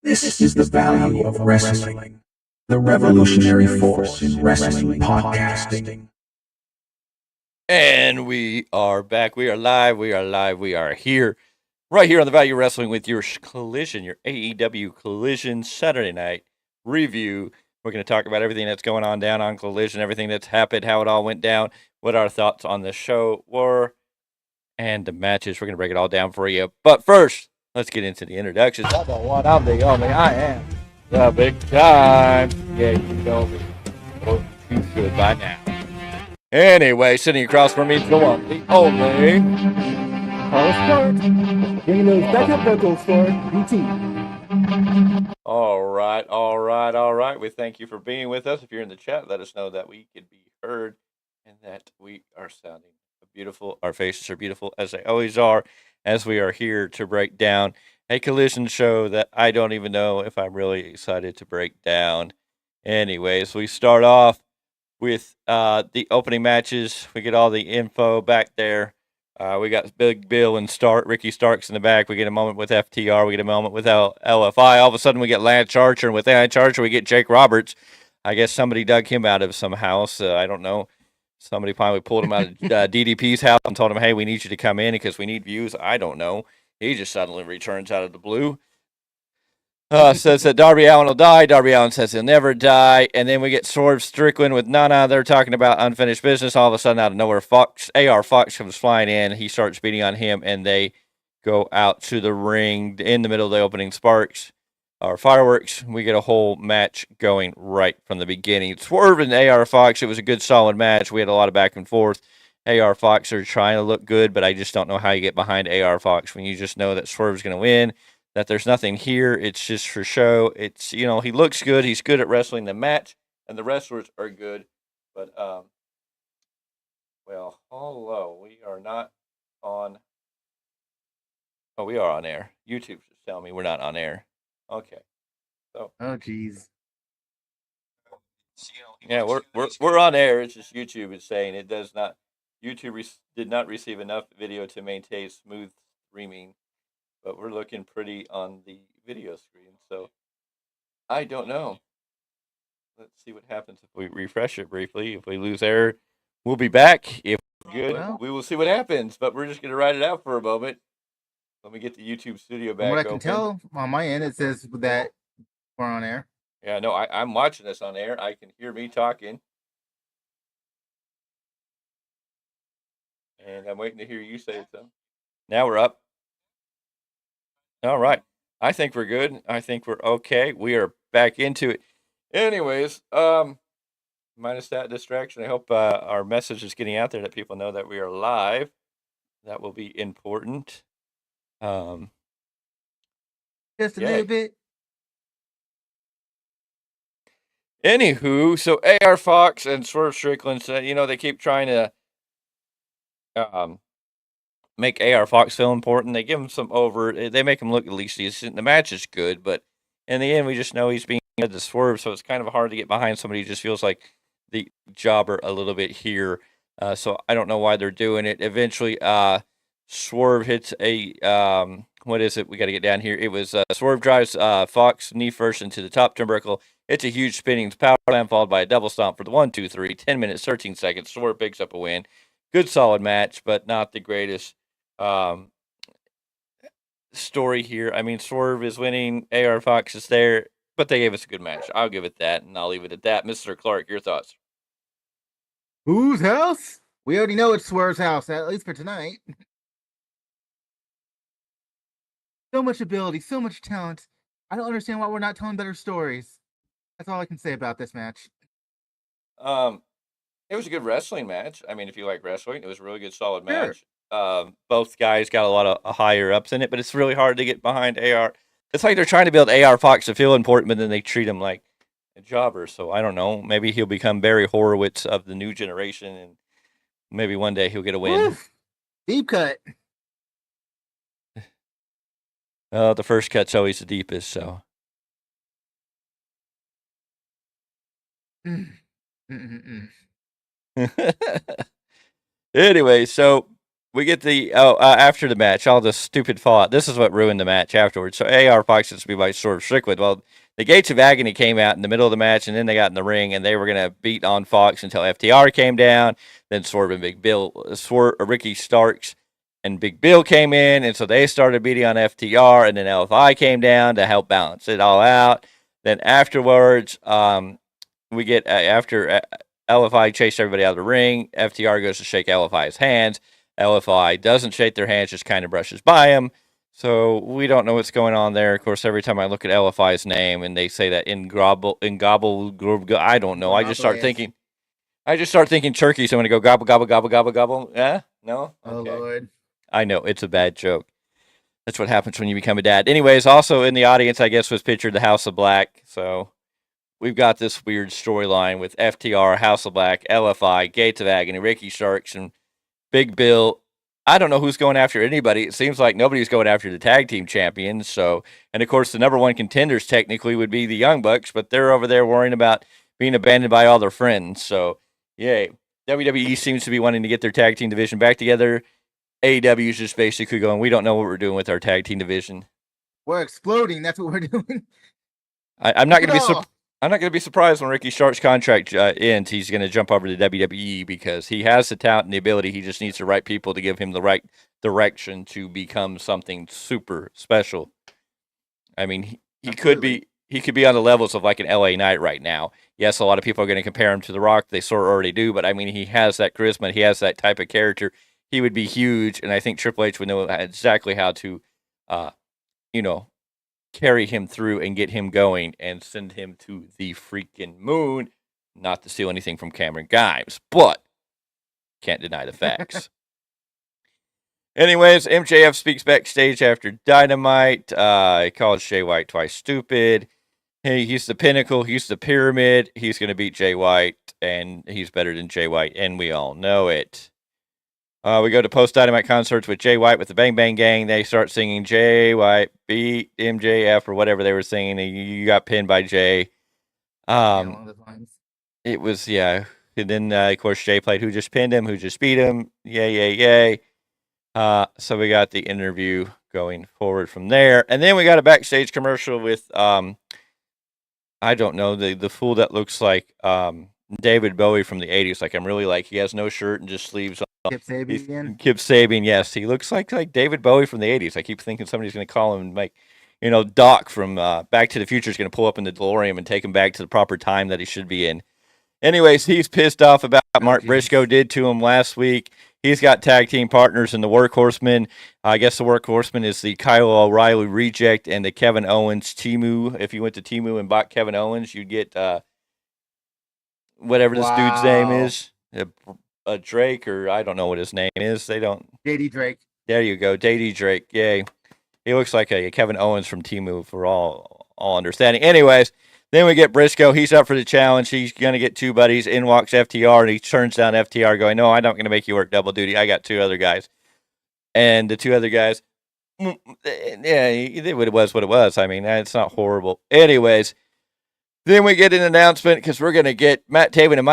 This is the value of wrestling, the revolutionary force in wrestling podcasting. And we are back. We are live. We are live. We are here, right here on the Value Wrestling with your Collision, your AEW Collision Saturday night review. We're going to talk about everything that's going on down on Collision, everything that's happened, how it all went down, what our thoughts on the show were, and the matches. We're going to break it all down for you. But first, let's get into the introductions. I'm the one, I'm the only, I am the big time. Yeah, you know me. Oh, you should by now. Anyway, sitting across from me, the one, the only Paulus Clarke, bringing those backup vocals for BT. All right. We thank you for being with us. If you're in the chat, let us know that we could be heard and that we are sounding beautiful. Our faces are beautiful, as they always are, as we are here to break down a Collision show that I don't even know if I'm really excited to break down. Anyways, we start off with the opening matches. We get all the info back there. We got Big Bill and Ricky Starks in the back. We get a moment with FTR. We get a moment with LFI. All of a sudden, we get Lance Archer. And with Lance Archer, we get Jake Roberts. I guess somebody dug him out of some house. I don't know. Somebody finally pulled him out of DDP's house and told him, hey, we need you to come in because we need views. I don't know. He just suddenly returns out of the blue. Says that Darby Allin will die. Darby Allin says he'll never die. And then we get Swerve Strickland with Nana. They're talking about unfinished business. All of a sudden, out of nowhere, AR Fox comes flying in. He starts beating on him, and they go out to the ring in the middle of the opening fireworks. We get a whole match going right from the beginning. Swerve and AR Fox, it was a good, solid match. We had a lot of back and forth. AR Fox are trying to look good, but I just don't know how you get behind AR Fox when you just know that Swerve's going to win. That there's nothing here. It's just for show. It's, he looks good. He's good at wrestling the match, and the wrestlers are good. But, hello. We are not on. Oh, we are on air. YouTube's just telling me we're not on air. Okay. So. Oh, geez. Yeah, we're on air. It's just YouTube is saying it does not. YouTube did not receive enough video to maintain smooth streaming. But we're looking pretty on the video screen, so I don't know. Let's see what happens if we refresh it briefly. If we lose error, we'll be back. If we're good, we will see what happens. But we're just going to ride it out for a moment. Let me get the YouTube studio back From what I open. can tell on my end, it says that we're on air. Yeah, no, I'm watching this on air. I can hear me talking. And I'm waiting to hear you say something. Now we're up. All right. I think we're good. I think we're okay. We are back into it. Anyways, minus that distraction, I hope our message is getting out there that people know that we are live. That will be important. Just a little bit. Anywho, so AR Fox and Swerve Strickland said, they keep trying to make AR Fox feel important. They give him some they make him look at least decent. The match is good, but in the end, we just know he's being led to Swerve, so it's kind of hard to get behind somebody who just feels like the jobber a little bit here. So I don't know why they're doing it. Eventually, Swerve hits a, what is it? We got to get down here. It was Swerve drives Fox knee first into the top turnbuckle. It's a huge spinning power slam followed by a double stomp for the 1, 2, 3, 10 minutes, 13 seconds. Swerve picks up a win. Good, solid match, but not the greatest story here. I mean, Swerve is winning. AR Fox is there, but they gave us a good match. I'll give it that, and I'll leave it at that. Mr. Clarke, your thoughts? Whose house? We already know it's Swerve's house, at least for tonight. So much ability, so much talent. I don't understand why we're not telling better stories. That's all I can say about this match. It was a good wrestling match. I mean, if you like wrestling, it was a really good, solid match. Both guys got a lot of higher ups in it, but it's really hard to get behind AR. It's like they're trying to build AR Fox to feel important, but then they treat him like a jobber. So I don't know. Maybe he'll become Barry Horowitz of the new generation, and maybe one day he'll get a win. Oof. Deep cut. The first cut's always the deepest, so. Anyway, so we get the after the match, all the stupid fallout. This is what ruined the match afterwards. So AR Fox is to be by Swerve Strickland. Well, the Gates of Agony came out in the middle of the match, and then they got in the ring, and they were gonna beat on Fox until FTR came down. Then Swerve and Ricky Starks and Big Bill came in, and so they started beating on FTR, and then LFI came down to help balance it all out. Then afterwards, we get after LFI chased everybody out of the ring. FTR goes to shake LFI's hands. LFI doesn't shake their hands, just kind of brushes by him. So we don't know what's going on there. Of course, every time I look at LFI's name and they say that in gobble, I don't know. I just start thinking turkey. So I'm gonna go gobble, gobble, gobble, gobble, gobble. Yeah, no. Okay. Oh Lord. I know it's a bad joke. That's what happens when you become a dad. Anyways, also in the audience, I guess, was pictured the House of Black. So we've got this weird storyline with FTR, House of Black, LFI, Gates of Agony, Ricky Starks, and Big Bill. I don't know who's going after anybody. It seems like nobody's going after the tag team champions. So, and of course, the number one contenders technically would be the Young Bucks, but they're over there worrying about being abandoned by all their friends. So, yay. WWE seems to be wanting to get their tag team division back together. AEW is just basically going, we don't know what we're doing with our tag team division. We're exploding. That's what we're doing. I'm not going to be surprised when Ricky Stark's contract ends. He's going to jump over to WWE because he has the talent and the ability. He just needs the right people to give him the right direction to become something super special. I mean, he could be on the levels of like an LA Knight right now. Yes, a lot of people are going to compare him to The Rock. They sort of already do, but I mean, he has that charisma. He has that type of character. He would be huge, and I think Triple H would know exactly how to, carry him through and get him going and send him to the freaking moon. Not to steal anything from Cameron Grimes, but can't deny the facts. Anyways, MJF speaks backstage after Dynamite. He calls Jay White twice stupid. Hey, he's the pinnacle. He's the pyramid. He's going to beat Jay White, and he's better than Jay White, and we all know it. We go to post-Dynamite concerts with Jay White with the Bang Bang Gang. They start singing Jay White beat MJF or whatever they were singing. You got pinned by Jay. It was, yeah. And then, of course, Jay played Who Just Pinned Him, Who Just Beat Him. Yay. So we got the interview going forward from there. And then we got a backstage commercial with, I don't know, the fool that looks like David Bowie from the 80s. Like, I'm really like, he has no shirt and just sleeves on. Kip Sabian. Kip Sabian, yes. He looks like David Bowie from the 80s. I keep thinking somebody's going to call him and make, Doc from Back to the Future is going to pull up in the DeLorean and take him back to the proper time that he should be in. Anyways, he's pissed off about what Mark Briscoe did to him last week. He's got tag team partners in the Workhorsemen. I guess the Workhorsemen is the Kyle O'Reilly Reject and the Kevin Owens Temu. If you went to Temu and bought Kevin Owens, you'd get whatever this dude's name is. Drake, or I don't know what his name is. They don't. JD Drake. There you go, JD Drake. Yay. He looks like a Kevin Owens from Temu for all understanding. Anyways, then we get Briscoe. He's up for the challenge. He's going to get two buddies. In walks FTR, and he turns down FTR going, no, I'm not going to make you work double duty. I got two other guys. And the two other guys, yeah, it was what it was. I mean, it's not horrible. Anyways, then we get an announcement because we're going to get Matt Taven and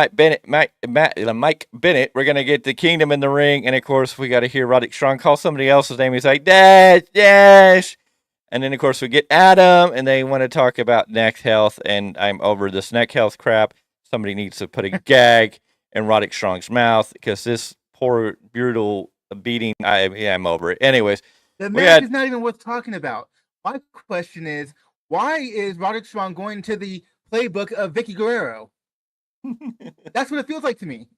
Mike Bennett. We're going to get the Kingdom in the ring. And, of course, we got to hear Roderick Strong call somebody else's name. He's like, Dash. And then, of course, we get Adam, and they want to talk about neck health. And I'm over this neck health crap. Somebody needs to put a gag in Roderick Strong's mouth because this poor, brutal beating, I'm over it. Anyways. The match is not even worth talking about. My question is, why is Roderick Strong going to the playbook of Vicky Guerrero? That's what it feels like to me.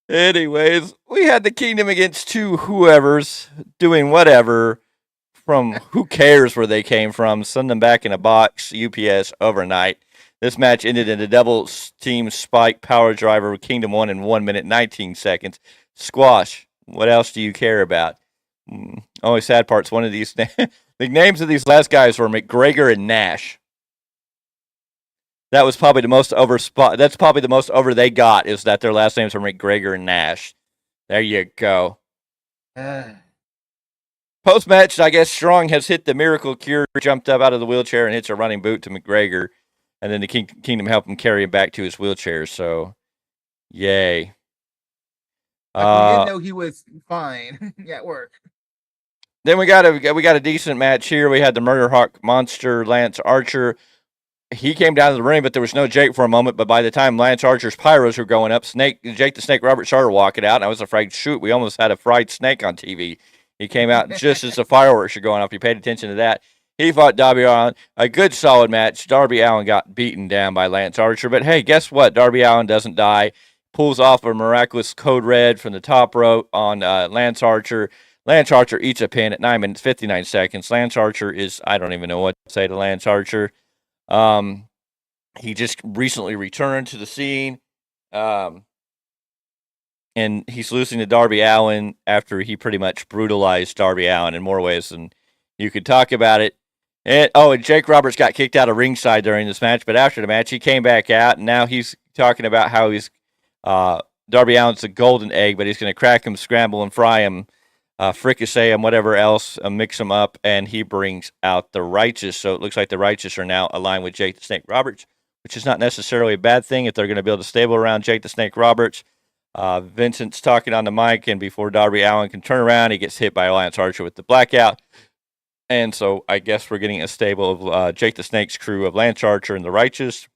Anyways, we had the Kingdom against two whoever's doing whatever from who cares where they came from. Send them back in a box, UPS, overnight. This match ended in a double team spike power driver. Kingdom won in 1 minute, 19 seconds. Squash. What else do you care about? Only sad part's one of these. The names of these last guys were McGregor and Nash. That was probably the most over spot. That's probably the most over they got is that their last names are McGregor and Nash. There you go. Post-match, I guess Strong has hit the miracle cure, jumped up out of the wheelchair and hits a running boot to McGregor. And then the Kingdom helped him carry him back to his wheelchair. So, yay. Like we didn't know he was fine at work. Then we got a decent match here. We had the Murder Hawk Monster Lance Archer. He came down to the ring, but there was no Jake for a moment. But by the time Lance Archer's pyros were going up, Jake the Snake Roberts started walking out, and I was afraid, shoot, we almost had a fried snake on TV. He came out just as the fireworks were going off. You paid attention to that. He fought Darby Allin. A good, solid match. Darby Allin got beaten down by Lance Archer. But hey, guess what? Darby Allin doesn't die. Pulls off a miraculous code red from the top rope on Lance Archer. Lance Archer eats a pin at 9 minutes, 59 seconds. Lance Archer is, I don't even know what to say to Lance Archer. He just recently returned to the scene. And he's losing to Darby Allin after he pretty much brutalized Darby Allin in more ways than you could talk about it. And Jake Roberts got kicked out of ringside during this match, but after the match, he came back out, and now he's talking about how he's Darby Allin's a golden egg, but he's going to crack him, scramble him, fry him, fricassee him, whatever else, mix him up, and he brings out the Righteous. So it looks like the Righteous are now aligned with Jake the Snake Roberts, which is not necessarily a bad thing if they're going to build a stable around Jake the Snake Roberts. Vincent's talking on the mic, and before Darby Allin can turn around, he gets hit by Lance Archer with the blackout. And so I guess we're getting a stable of Jake the Snake's crew of Lance Archer and the Righteous.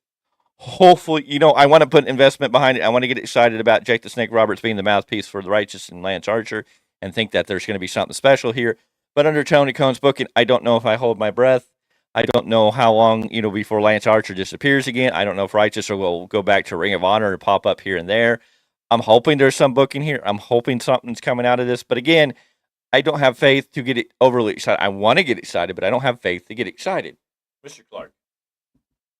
Hopefully, I want to put investment behind it. I want to get excited about Jake the Snake Roberts being the mouthpiece for the Righteous and Lance Archer and think that there's going to be something special here. But under Tony Khan's booking, I don't know if I hold my breath. I don't know how long, before Lance Archer disappears again. I don't know if Righteous will go back to Ring of Honor and pop up here and there. I'm hoping there's some booking here. I'm hoping something's coming out of this. But again, I don't have faith to get overly excited. I want to get excited, but I don't have faith to get excited. Mr. Clarke.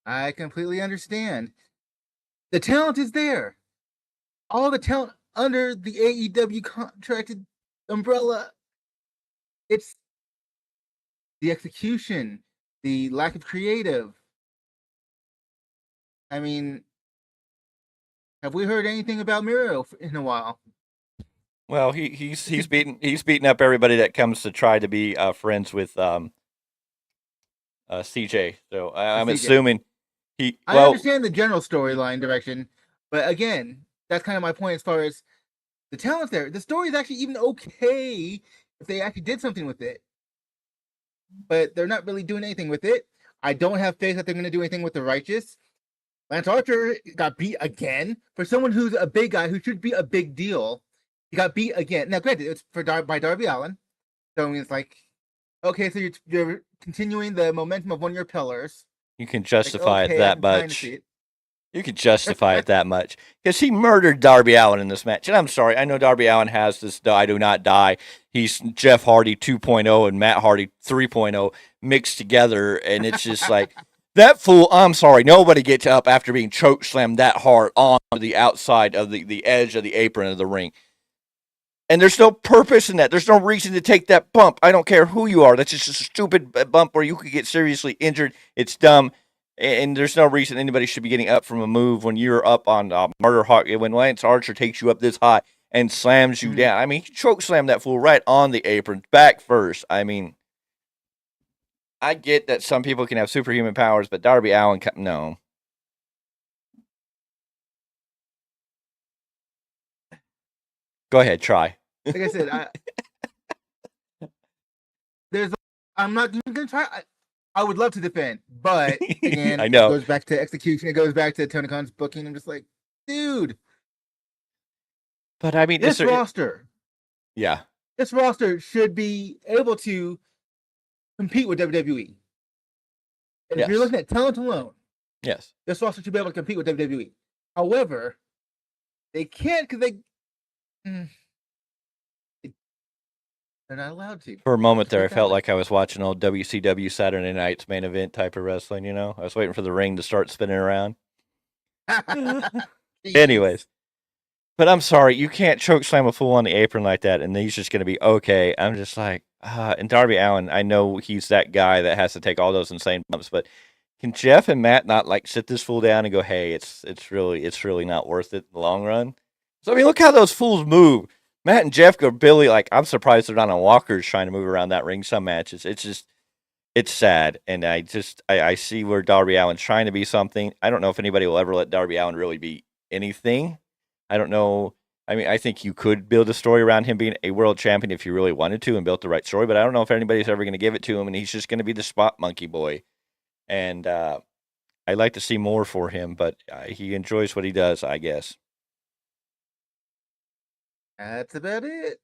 I completely understand. The talent is there. All the talent under the AEW contracted umbrella. It's the execution, the lack of creative. I mean, have we heard anything about Miro in a while? Well, he's beating up everybody that comes to try to be friends with CJ. So I'm assuming I understand the general storyline direction, but again, that's kind of my point as far as the talent's there. The story is actually even okay if they actually did something with it, but they're not really doing anything with it. I don't have faith that they're going to do anything with the Righteous. Lance Archer got beat again for someone who's a big guy who should be a big deal. He got beat again. Now, granted, it's by Darby Allin. So it's like, okay, so you're continuing the momentum of one of your pillars. You can justify it that much. You can justify it that much. Because he murdered Darby Allin in this match. And I'm sorry, I know Darby Allin has this I do not die. He's Jeff Hardy 2.0 and Matt Hardy 3.0 mixed together. And it's just like, that fool, I'm sorry, nobody gets up after being choke slammed that hard on the outside of the edge of the apron of the ring. And there's no purpose in that. There's no reason to take that bump. I don't care who you are. That's just a stupid bump where you could get seriously injured. It's dumb. And there's no reason anybody should be getting up from a move when you're up on Murder Hawk. When Lance Archer takes you up this high and slams you down. I mean, he choke slammed that fool right on the apron, back first. I mean, I get that some people can have superhuman powers, but Darby Allin, no. Go ahead, try. Like I said, I'm not even going to try. I would love to defend, but again, I know. It goes back to execution. It goes back to Tony Khan's booking. I'm just like, dude. But I mean, this roster. Yeah. This roster should be able to compete with WWE. And if you're looking at talent alone, yes, this roster should be able to compete with WWE. However, they can't because they're not allowed to. For a moment there, I felt like I was watching old WCW Saturday Night's main event type of wrestling, I was waiting for the ring to start spinning around. Anyways. But I'm sorry, you can't choke slam a fool on the apron like that, and he's just going to be okay. I'm just like, and Darby Allin, I know he's that guy that has to take all those insane bumps, but can Jeff and Matt not sit this fool down and go, hey, it's really not worth it in the long run? So I mean, look how those fools move. Matt and Jeff go Billy, I'm surprised they're not on walkers trying to move around that ring some matches. It's sad, and I see where Darby Allin's trying to be something. I don't know if anybody will ever let Darby Allin really be anything. I don't know I mean, I think you could build a story around him being a world champion if you really wanted to and built the right story, but I don't know if anybody's ever going to give it to him, and he's just going to be the spot monkey boy. And I'd like to see more for him, but he enjoys what he does, I guess. That's about it.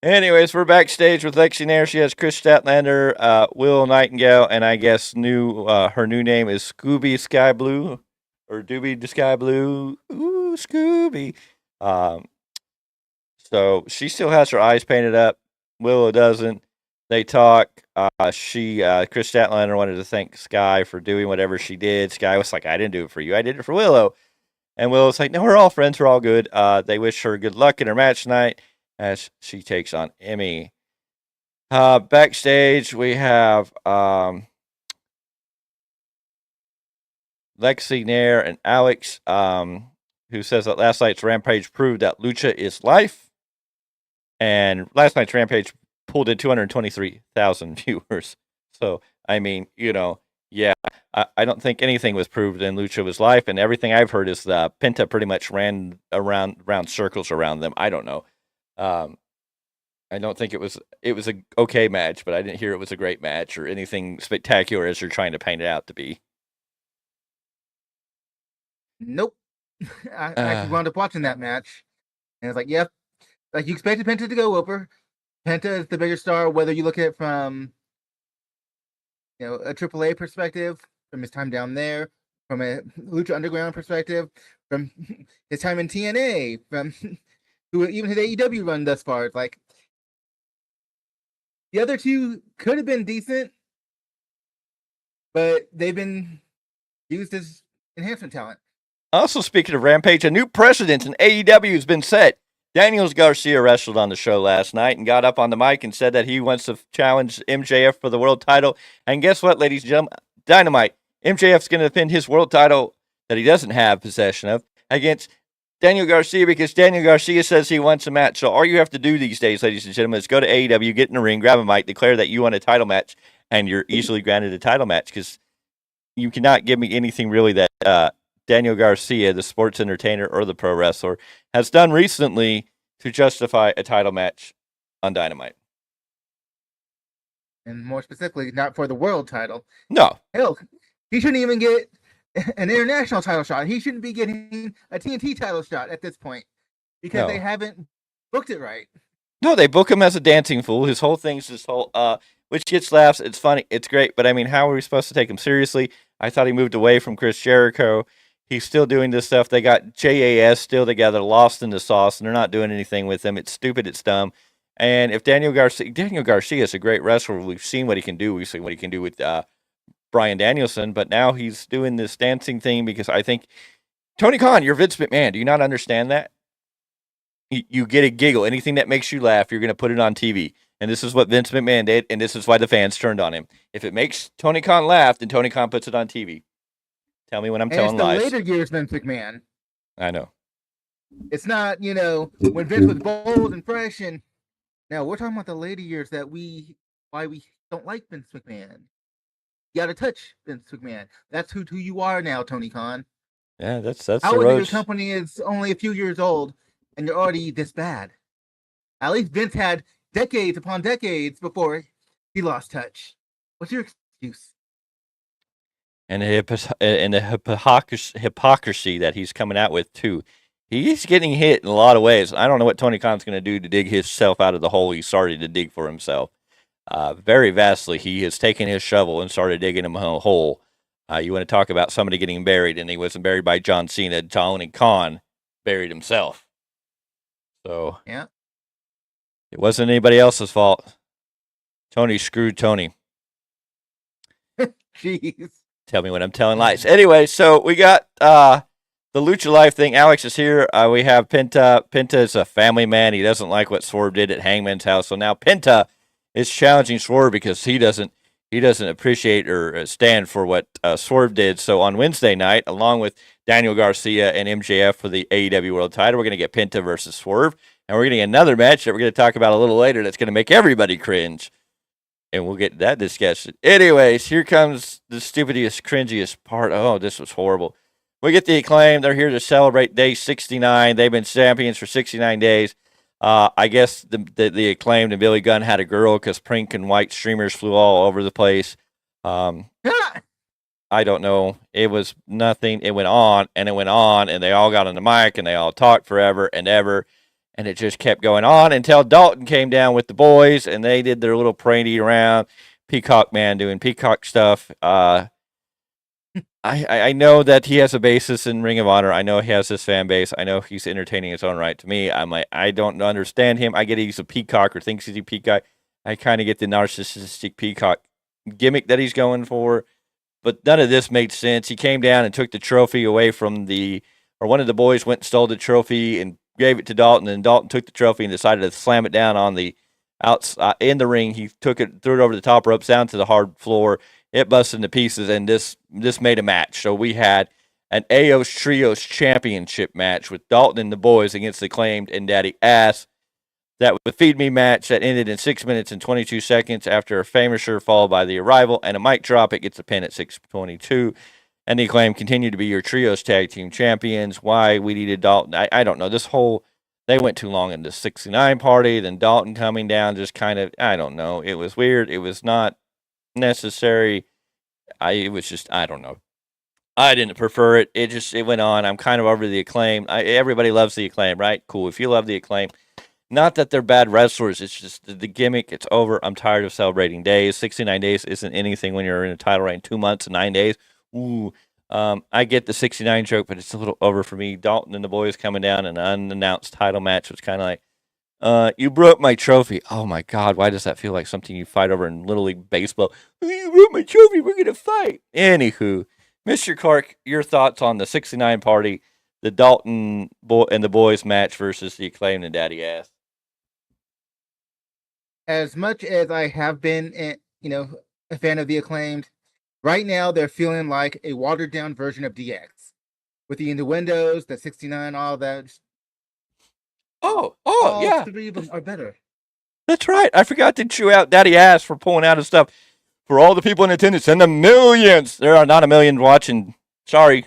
Anyways, we're backstage with Lexi Nair. She has Chris Statlander, Will Nightingale, and I guess her new name is Scooby Sky Blue. Or Doobie the Sky Blue. Ooh, Scooby. So she still has her eyes painted up. Willow doesn't. They talk. Chris Statlander wanted to thank Sky for doing whatever she did. Sky was like, I didn't do it for you. I did it for Willow. And Willow's like, no, we're all friends. We're all good. They wish her good luck in her match tonight as she takes on Emmy. Backstage, we have Lexi Nair and Alex, who says that last night's Rampage proved that Lucha is life. And last night's Rampage pulled in 223,000 viewers. So, I mean, yeah, I don't think anything was proved in Lucha was life. And everything I've heard is Penta pretty much ran around circles around them. I don't know. I don't think it was a okay match, but I didn't hear it was a great match or anything spectacular as you're trying to paint it out to be. Nope. I actually wound up watching that match, and it's like, yep, like you expected Penta to go over. Penta is the bigger star, whether you look at it from a AAA perspective, from his time down there, from a Lucha Underground perspective, from his time in TNA, from even his AEW run thus far. It's like the other two could have been decent, but they've been used as enhancement talent. Also, speaking of Rampage, a new precedent in AEW has been set. Daniel Garcia wrestled on the show last night and got up on the mic and said that he wants to challenge MJF for the world title. And guess what, ladies and gentlemen? Dynamite. MJF's going to defend his world title that he doesn't have possession of against Daniel Garcia because Daniel Garcia says he wants a match. So all you have to do these days, ladies and gentlemen, is go to AEW, get in the ring, grab a mic, declare that you want a title match, and you're easily granted a title match because you cannot give me anything really that Daniel Garcia, the sports entertainer or the pro wrestler, has done recently to justify a title match on Dynamite. And more specifically, not for the world title. No. Hell, he shouldn't even get an international title shot. He shouldn't be getting a TNT title shot at this point because they haven't booked it right. No, they book him as a dancing fool. His whole thing's this whole, which gets laughs. It's funny. It's great. But, I mean, how are we supposed to take him seriously? I thought he moved away from Chris Jericho. He's still doing this stuff. They got JAS still together, lost in the sauce, and they're not doing anything with him. It's stupid. It's dumb. And if Daniel Garcia is a great wrestler. We've seen what he can do. We've seen what he can do with Bryan Danielson. But now he's doing this dancing thing because I think, Tony Khan, you're Vince McMahon. Do you not understand that? You get a giggle. Anything that makes you laugh, you're going to put it on TV. And this is what Vince McMahon did, and this is why the fans turned on him. If it makes Tony Khan laugh, then Tony Khan puts it on TV. Tell me when I'm telling lies. It's the later years Vince McMahon. I know. It's not, when Vince was bold and fresh. And now we're talking about the later years why we don't like Vince McMahon. You got to touch Vince McMahon. That's who you are now, Tony Khan. Yeah, that's How the road. Your company is only a few years old, and you're already this bad. At least Vince had decades upon decades before he lost touch. What's your excuse? And the hypocrisy that he's coming out with, too. He's getting hit in a lot of ways. I don't know what Tony Khan's going to do to dig himself out of the hole he started to dig for himself. Very vastly, he has taken his shovel and started digging him a hole. You want to talk about somebody getting buried, and he wasn't buried by John Cena. Tony Khan buried himself. So, yeah, it wasn't anybody else's fault. Tony screwed Tony. Jeez. Tell me when I'm telling lies. Anyway, so we got the Lucha Life thing. Alex is here. We have Penta. Penta is a family man. He doesn't like what Swerve did at Hangman's house. So now Penta is challenging Swerve because he doesn't appreciate or stand for what Swerve did. So on Wednesday night, along with Daniel Garcia and MJF for the AEW World Title, we're going to get Penta versus Swerve. And we're getting another match that we're going to talk about a little later that's going to make everybody cringe. And we'll get that discussion. Anyways, here comes the stupidest, cringiest part. Oh, this was horrible. we get the Acclaim. They're here to celebrate day 69. They've been champions for 69 days. I guess the Acclaimed and Billy Gunn had a girl because pink and white streamers flew all over the place. I don't know. It was nothing. It went on and it went on, and they all got on the mic and they all talked forever and ever, and it just kept going on until Dalton came down with the boys and they did their little parading around. Peacock Man doing Peacock stuff. I know that he has a basis in Ring of Honor. I know he has his fan base. I know he's entertaining his own right. To me, I'm like, I don't understand him. I get he's a peacock or thinks he's a peacock. I kind of get the narcissistic peacock gimmick that he's going for, but none of this made sense. He came down and took the trophy away from one of the boys went and stole the trophy and gave it to Dalton, and Dalton took the trophy and decided to slam it down on the outside in the ring. He took it, threw it over the top ropes down to the hard floor. It busted into pieces, and this made a match. So we had an AO's Trios Championship match with Dalton and the boys against the Acclaimed and Daddy Ass. That was a Feed Me match that ended in 6 minutes and 22 seconds after a Famouser followed by the Arrival and a mic drop. It gets a pin at 6:22. And the Acclaimed continue to be your Trios Tag Team Champions. Why we needed Dalton, I don't know. They went too long in the 69 party. Then Dalton coming down just kind of, I don't know. It was weird. It was not necessary. It was just, I don't know. I didn't prefer it. It went on. I'm kind of over the Acclaim. Everybody loves the Acclaim, right? Cool. If you love the Acclaim, not that they're bad wrestlers. It's just the gimmick. It's over. I'm tired of celebrating days. 69 days isn't anything when you're in a title reign. 2 months and 9 days. Ooh. I get the 69 joke, but it's a little over for me. Dalton and the boys coming down in an unannounced title match was kind of like, you broke my trophy. Oh my God, why does that feel like something you fight over in Little League Baseball? You broke my trophy, we're going to fight. Anywho, Mr. Clarke, your thoughts on the 69 party, the Dalton and the boys match versus the Acclaimed and Daddy Ass? As much as I have been, a fan of the Acclaimed, right now they're feeling like a watered down version of DX. With the innuendos, the 69, all that. All yeah. 3 of them are better. That's right. I forgot to chew out Daddy Ass for pulling out his stuff. For all the people in attendance and the millions, there are not a million watching. Sorry,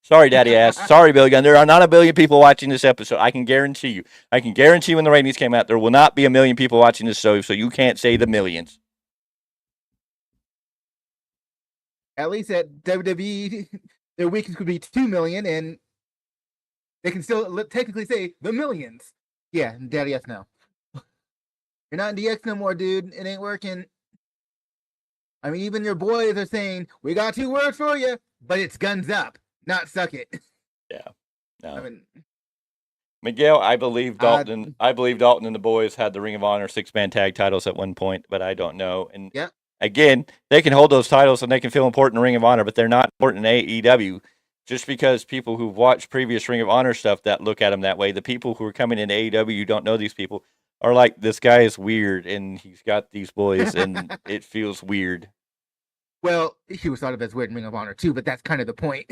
Daddy Ass. Sorry, Billy Gunn. There are not a billion people watching this episode. I can guarantee you. When the ratings came out, there will not be a million people watching this show, so you can't say the millions. At least at WWE, their weekends could be 2 million, and they can still technically say the millions. Yeah, Daddy Ass now. You're not in DX no more, dude. It ain't working. I mean, even your boys are saying, we got 2 words for you, but it's guns up, not suck it. Yeah. No. I mean, Miguel, I believe Dalton and the boys had the Ring of Honor 6-man tag titles at one point, but I don't know. And yeah. Again, they can hold those titles and they can feel important in Ring of Honor, but they're not important in AEW. Just because people who've watched previous Ring of Honor stuff that look at them that way, the people who are coming in AEW who don't know these people are like, this guy is weird and he's got these boys and it feels weird. Well, he was thought of as weird in Ring of Honor too, but that's kind of the point.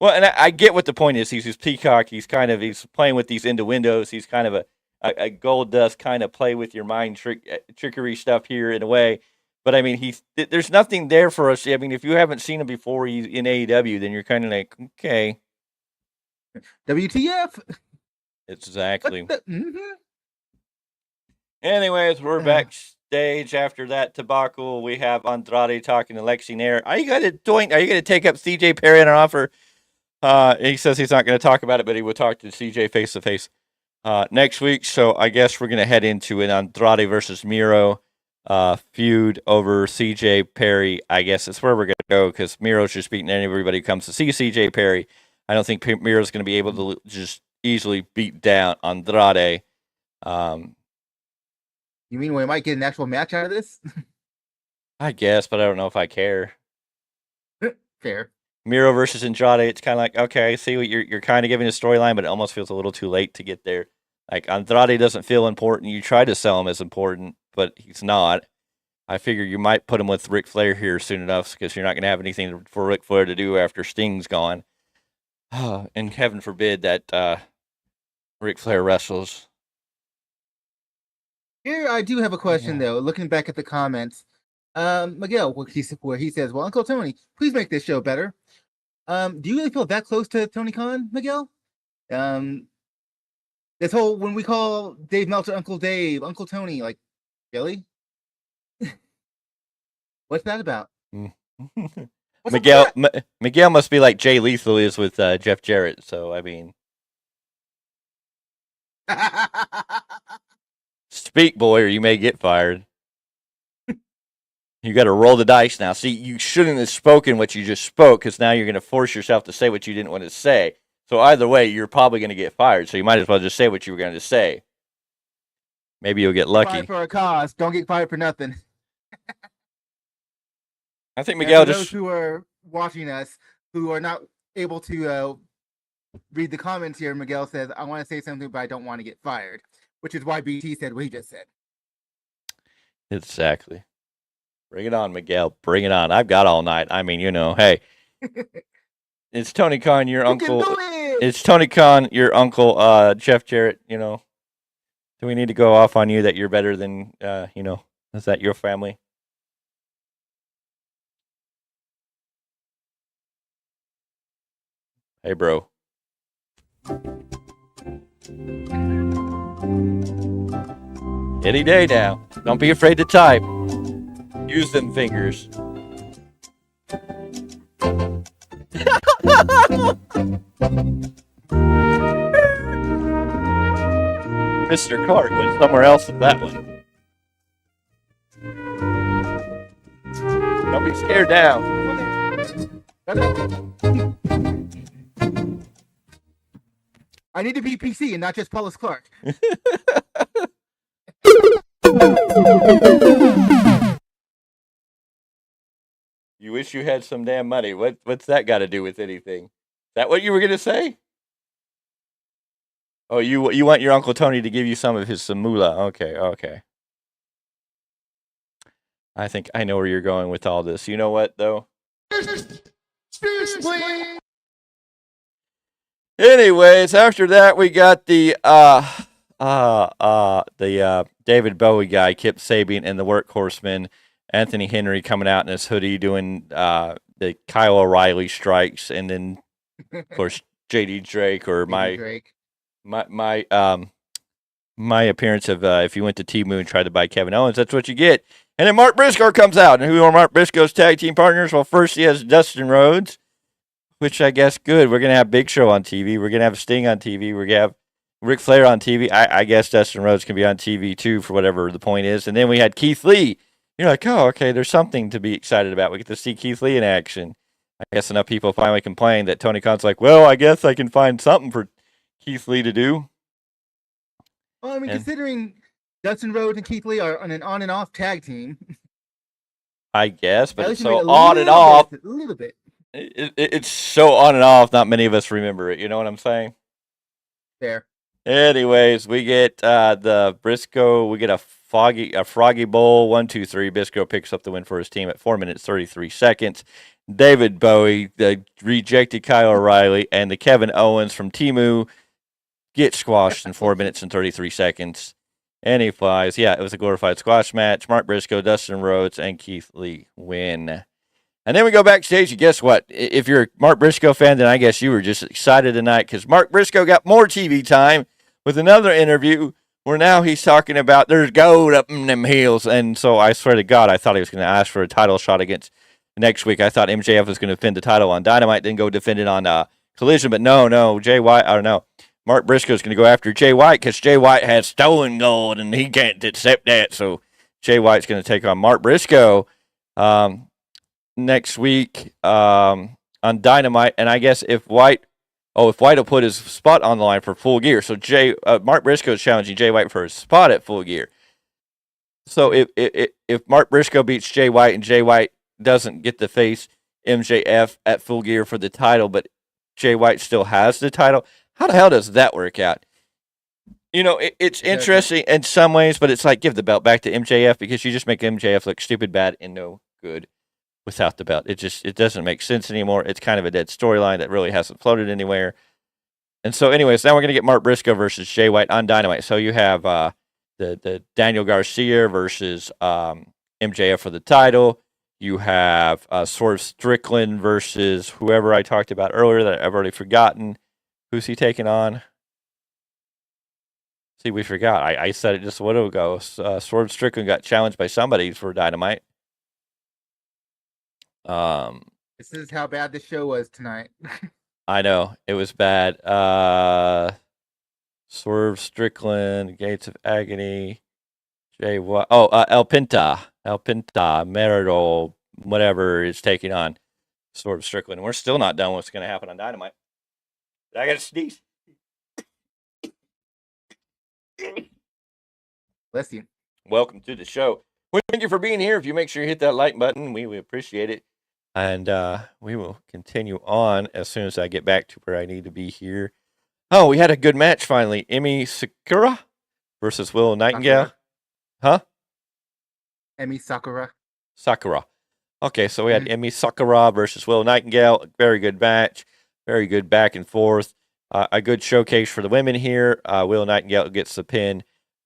Well, and I get what the point is. He's peacock. He's playing with these innuendos. He's kind of a gold dust kind of play with your mind trickery stuff here in a way. But I mean, there's nothing there for us. I mean, if you haven't seen him before he's in AEW, then you're kind of like, okay. WTF? Exactly. Anyways, we're backstage after that debacle. We have Andrade talking to Lexi Nair. Are you going to take up CJ Perry on an offer? He says he's not going to talk about it, but he will talk to CJ face to face next week. So I guess we're going to head into an Andrade versus Miro feud over CJ Perry. I guess that's where we're going to go because Miro's just beating everybody who comes to see CJ Perry. I don't think Miro's going to be able to just easily beat down Andrade. You mean we might get an actual match out of this? I guess, but I don't know if I care. Fair. Miro versus Andrade, it's kind of like, okay, I see what you're kind of giving a storyline, but it almost feels a little too late to get there. Like, Andrade doesn't feel important. You try to sell him as important, but he's not. I figure you might put him with Ric Flair here soon enough because you're not going to have anything for Ric Flair to do after Sting's gone. And heaven forbid that Ric Flair wrestles. Here, I do have a question, though. Looking back at the comments, Miguel, where he says, well, Uncle Tony, please make this show better. Do you really feel that close to Tony Khan, Miguel? This whole when we call Dave Meltzer Uncle Dave, Uncle Tony, like, really? What's that about? Miguel must be like Jay Lethal is with Jeff Jarrett. So I mean, speak, boy, or you may get fired. You got to roll the dice now. See, you shouldn't have spoken what you just spoke because now you're going to force yourself to say what you didn't want to say. So either way, you're probably going to get fired. So you might as well just say what you were going to say. Maybe you'll get lucky. Fired for a cause. Don't get fired for nothing. I think Miguel those who are watching us who are not able to read the comments here, Miguel says, I want to say something, but I don't want to get fired, which is why BT said what he just said. Exactly. Bring it on, Miguel. Bring it on. I've got all night. I mean, hey. It's Tony Khan, your uncle. It's Tony Khan, your uncle, Jeff Jarrett, Do we need to go off on you that you're better than, is that your family? Hey, bro. Any day now. Don't be afraid to type. Use them fingers. Mr. Clarke went somewhere else with that one. Don't be scared now. I need to be PC and not just Paulus Clarke. You wish you had some damn money. What's that got to do with anything? Is that what you were gonna say? Oh, you want your Uncle Tony to give you some of his moolah. Okay. I think I know where you're going with all this. You know what though? Anyways, after that we got the David Bowie guy, Kip Sabian, and the Workhorseman, Anthony Henry coming out in his hoodie doing the Kyle O'Reilly strikes, and then of course JD Drake or my appearance of if you went to T-Moon and tried to buy Kevin Owens, that's what you get. And then Mark Briscoe comes out, and who are Mark Briscoe's tag team partners? Well, first he has Dustin Rhodes, which I guess good. We're gonna have Big Show on TV. We're gonna have Sting on TV. We're gonna have Ric Flair on TV. I guess Dustin Rhodes can be on TV too for whatever the point is. And then we had Keith Lee. You're like, oh, okay, there's something to be excited about. We get to see Keith Lee in action. I guess enough people finally complained that Tony Khan's like, well, I guess I can find something for Keith Lee to do. Well, I mean, considering Dustin Rhodes and Keith Lee are on an on and off tag team. I guess, but it's so on and off. A little bit. It's so on and off. Not many of us remember it. You know what I'm saying? Fair. Anyways, we get the Briscoe. We get a Froggy Bowl 1, 2, 3. Briscoe picks up the win for his team at 4 minutes 33 seconds. David Bowie, the rejected Kyle O'Reilly, and the Kevin Owens from Temu get squashed in 4 minutes and 33 seconds. And he flies. Yeah, it was a glorified squash match. Mark Briscoe, Dustin Rhodes, and Keith Lee win. And then we go backstage, and guess what? If you're a Mark Briscoe fan, then I guess you were just excited tonight because Mark Briscoe got more TV time with another interview where now he's talking about there's gold up in them hills. And so I swear to God, I thought he was going to ask for a title shot against next week. I thought MJF was going to defend the title on Dynamite, then go defend it on Collision. But no, Jay White, I don't know. Mark Briscoe's going to go after Jay White because Jay White has stolen gold and he can't accept that. So Jay White's going to take on Mark Briscoe next week on Dynamite. And I guess if White will put his spot on the line for Full Gear. So Mark Briscoe is challenging Jay White for his spot at Full Gear. So if Mark Briscoe beats Jay White and Jay White doesn't get to face MJF at Full Gear for the title, but Jay White still has the title, how the hell does that work out? It's interesting in some ways, but it's like give the belt back to MJF because you just make MJF look stupid, bad, and no good without the belt. It doesn't make sense anymore. It's kind of a dead storyline that really hasn't floated anywhere. And so anyways, now we're going to get Mark Briscoe versus Jay White on Dynamite. So you have the Daniel Garcia versus MJF for the title. You have Swerve Strickland versus whoever I talked about earlier that I've already forgotten. Who's he taking on? See, we forgot. I said it just a little ago. Swerve Strickland got challenged by somebody for Dynamite. This is how bad the show was tonight. I know it was bad. Swerve Strickland, Gates of Agony, Jay what? Oh, El Pinta, Meridol, whatever is taking on Swerve Strickland. We're still not done with what's going to happen on Dynamite. I got to sneeze. Bless you. Welcome to the show. Thank you for being here. If you make sure you hit that like button, we appreciate it. And we will continue on as soon as I get back to where I need to be here. Oh, we had a good match finally. Emi Sakura versus Will Nightingale. Sakura. Huh? Emi Sakura. Okay, so we had Emi Sakura versus Will Nightingale. Very good match. Very good back and forth. A good showcase for the women here. Will Nightingale gets the pin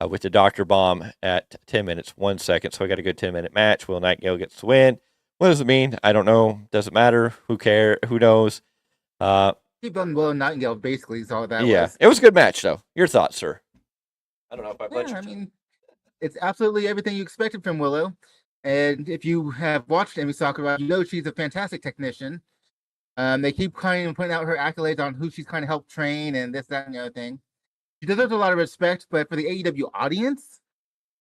with the Dr. Bomb at 10 minutes, 1 second. So we got a good 10-minute match. Will Nightingale gets the win. What does it mean? I don't know. Doesn't matter. Who cares? Who knows? Keep on Will Nightingale basically is all that was. Yeah, it was a good match though. Your thoughts, sir? I don't know if I put I mean, it's absolutely everything you expected from Willow. And if you have watched Emi Sakura, you know she's a fantastic technician. They keep kind of pointing out her accolades on who she's kind of helped train and this, that, and the other thing. She deserves a lot of respect, but for the AEW audience,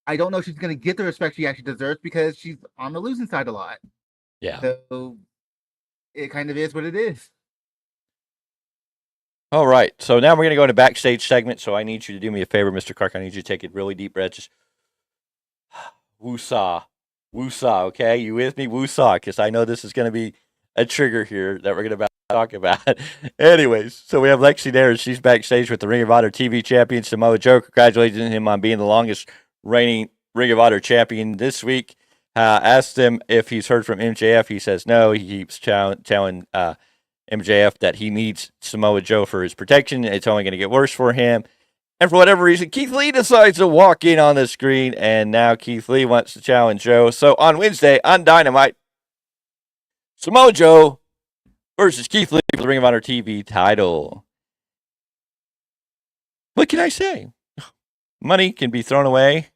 I don't know if she's going to get the respect she actually deserves because she's on the losing side a lot. Yeah. So it kind of is what it is. All right. So now we're going to go into backstage segment. So I need you to do me a favor, Mr. Clarke. I need you to take a really deep breath. Just woosah. Woosah, okay? You with me? Woosah, because I know this is going to be a trigger here that we're going to talk about. Anyways, so we have Lexi there. She's backstage with the Ring of Honor TV champion, Samoa Joe. Congratulating him on being the longest reigning Ring of Honor champion this week. Asked him if he's heard from MJF. He says no. He keeps telling MJF that he needs Samoa Joe for his protection. It's only going to get worse for him. And for whatever reason, Keith Lee decides to walk in on the screen, and now Keith Lee wants to challenge Joe. So on Wednesday, on Dynamite, Samoa Joe versus Keith Lee for the Ring of Honor TV title. What can I say? Money can be thrown away,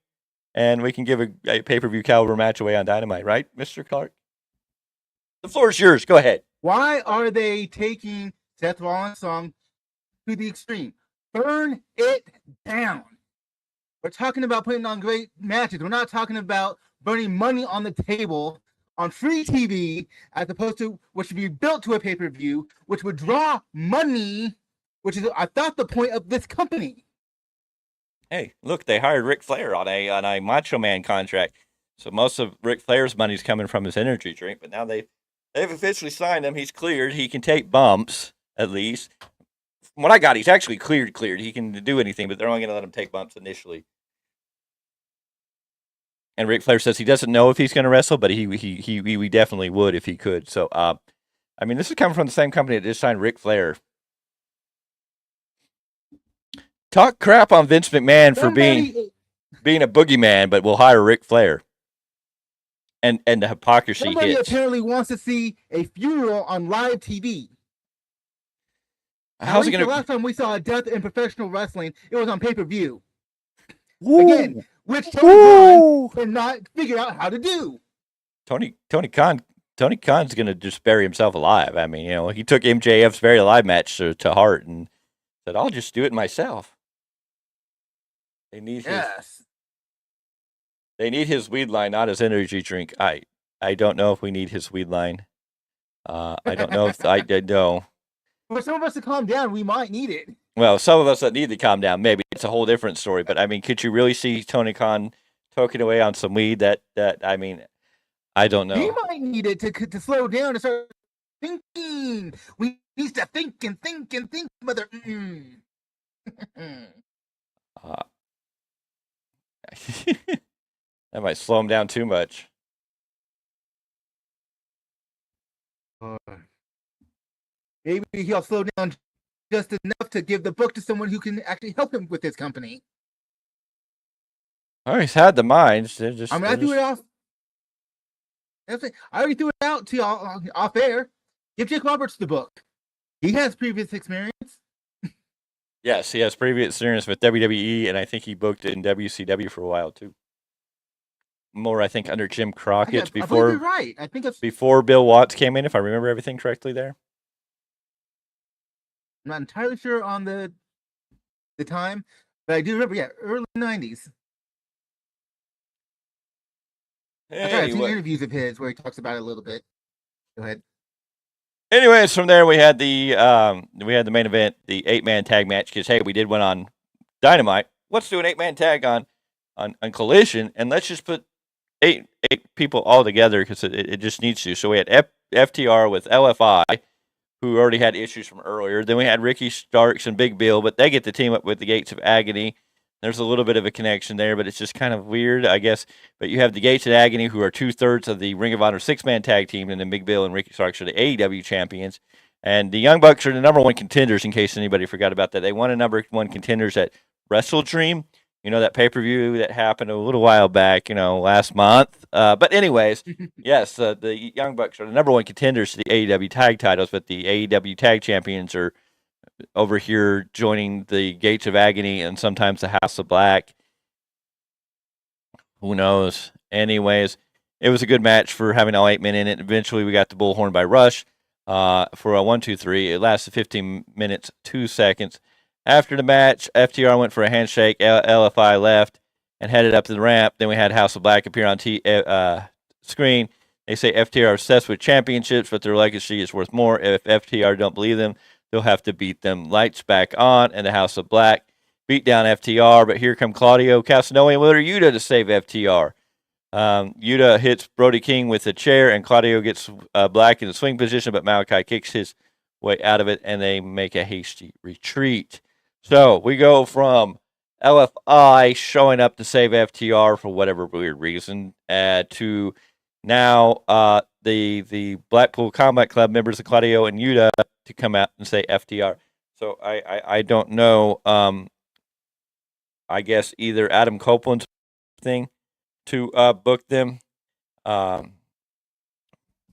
and we can give a pay-per-view caliber match away on Dynamite, right, Mr. Clarke? The floor is yours. Go ahead. Why are they taking Seth Rollins' song to the extreme? Burn it down. We're talking about putting on great matches. We're not talking about burning money on the table on free TV as opposed to what should be built to a pay-per-view, which would draw money, which is, I thought, the point of this company. Hey, look, they hired Ric Flair on a Macho Man contract. So most of Ric Flair's money's coming from his energy drink, but now they've officially signed him. He's cleared. He can take bumps, at least. From what I got, he's actually cleared. He can do anything, but they're only going to let him take bumps initially. And Ric Flair says he doesn't know if he's going to wrestle, but he definitely would if he could. So, I mean, this is coming from the same company that just signed Ric Flair. Talk crap on Vince McMahon for being a boogeyman, but we'll hire Ric Flair. And the hypocrisy Somebody hits. apparently wants to see a funeral on live TV. How's it going The last time we saw a death in professional wrestling, it was on pay-per-view. Woo. Again, which Tony Khan cannot figure out how to do. Tony Khan's going to just bury himself alive. I mean, he took MJF's very live match to heart and said, "I'll just do it myself." They need his weed line, not his energy drink. I don't know if we need his weed line. I don't know if I did know. For some of us to calm down, we might need it. Well, some of us that need to calm down, maybe it's a whole different story. But I mean, could you really see Tony Khan toking away on some weed? That I mean, I don't know. He might need it to slow down and start thinking. We need to think and think and think, mother. That might slow him down too much. Maybe he'll slow down just enough to give the book to someone who can actually help him with his company. Oh, he's had the minds. I threw it off. I already threw it out to y'all off air. Give Jake Roberts the book. He has previous experience. Yes, he has previous experience with WWE, and I think he booked it in WCW for a while too. More, I think, under Jim Crockett's I believe you're right. I think before Bill Watts came in, if I remember everything correctly there. I'm not entirely sure on the time, but I do remember, early 90s. I've seen interviews of his where he talks about it a little bit. Go ahead. Anyways, from there we had the main event, the 8-man tag match. Because hey, we did one on Dynamite. Let's do an 8-man tag on Collision, and let's just put eight people all together because it just needs to. So we had FTR with LFI, who already had issues from earlier. Then we had Ricky Starks and Big Bill, but they get to team up with the Gates of Agony. There's a little bit of a connection there, but it's just kind of weird, I guess. But you have the Gates of Agony, who are 2/3 of the Ring of Honor 6-man tag team, and then Big Bill and Ricky Starks are the AEW champions. And the Young Bucks are the number 1 contenders, in case anybody forgot about that. They won a number 1 contenders at Wrestle Dream. You know, that pay-per-view that happened a little while back, last month. But anyways, yes, the Young Bucks are the number 1 contenders to the AEW tag titles, but the AEW tag champions are over here joining the Gates of Agony and sometimes the House of Black. Who knows? Anyways, it was a good match for having all 8 men in it. Eventually, we got the Bullhorn by Rush for a 1-2-3. It lasted 15 minutes, 2 seconds. After the match, FTR went for a handshake. LFI left and headed up to the ramp. Then we had House of Black appear on screen. They say FTR are obsessed with championships, but their legacy is worth more. If FTR don't believe them, they'll have to beat them. Lights back on, and the House of Black beat down FTR. But here come Claudio Castagnoli and Wheeler Yuta to save FTR. Yuta hits Brody King with a chair, and Claudio gets Black in the swing position, but Malachi kicks his way out of it, and they make a hasty retreat. So we go from LFI showing up to save FTR for whatever weird reason to now the Blackpool Combat Club members of Claudio and Yuta to come out and say FTR. So I don't know. I guess either Adam Copeland's thing to book them,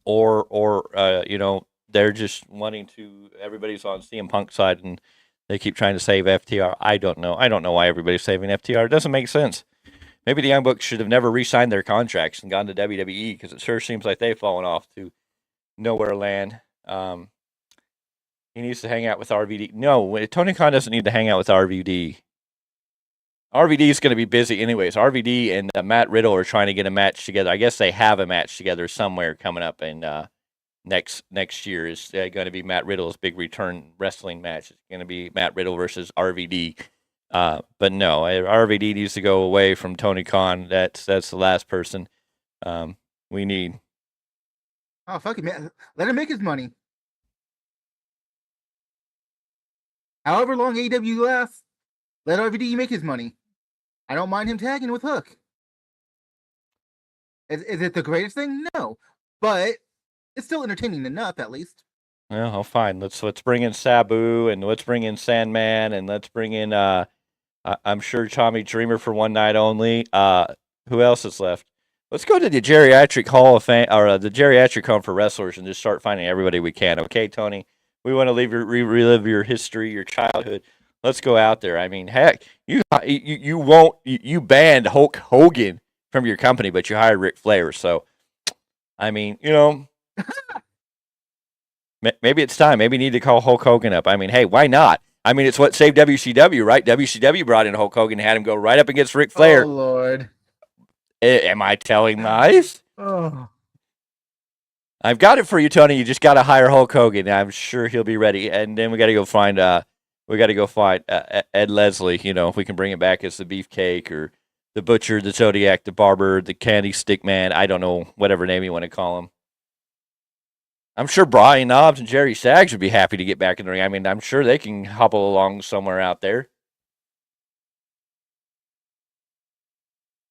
or they're just wanting to. Everybody's on CM Punk's side and they keep trying to save FTR. I don't know. I don't know why everybody's saving FTR. It doesn't make sense. Maybe the Young Bucks should have never re-signed their contracts and gone to WWE because it sure seems like they've fallen off to nowhere land. He needs to hang out with RVD. No, Tony Khan doesn't need to hang out with RVD. RVD is going to be busy anyways. RVD and Matt Riddle are trying to get a match together. I guess they have a match together somewhere coming up in next year. Is going to be Matt Riddle's big return wrestling match. It's going to be Matt Riddle versus RVD. But no, RVD needs to go away from Tony Khan. That's the last person we need. Oh, fuck it, man. Let him make his money. However long AEW lasts, let RVD make his money. I don't mind him tagging with Hook. Is it the greatest thing? No. But it's still entertaining enough, at least. Well, fine. Let's bring in Sabu, and let's bring in Sandman, and let's bring in I'm sure Tommy Dreamer for one night only. Who else is left? Let's go to the geriatric Hall of Fame, or the geriatric home for wrestlers, and just start finding everybody we can. Okay, Tony? We want to relive your history, your childhood. Let's go out there. I mean, heck, you banned Hulk Hogan from your company, but you hired Ric Flair. So, I mean, maybe it's time. Maybe you need to call Hulk Hogan up. I mean, hey, why not? I mean, it's what saved WCW, right? WCW brought in Hulk Hogan and had him go right up against Ric Flair. Oh, Lord. Am I telling lies? Oh. I've got it for you, Tony. You just got to hire Hulk Hogan. I'm sure he'll be ready. And then we got to go find Ed Leslie. If we can bring him back as the Beefcake or the Butcher, the Zodiac, the Barber, the Candy Stick Man. I don't know, whatever name you want to call him. I'm sure Brian Knobs and Jerry Saggs would be happy to get back in the ring. I mean, I'm sure they can hobble along somewhere out there.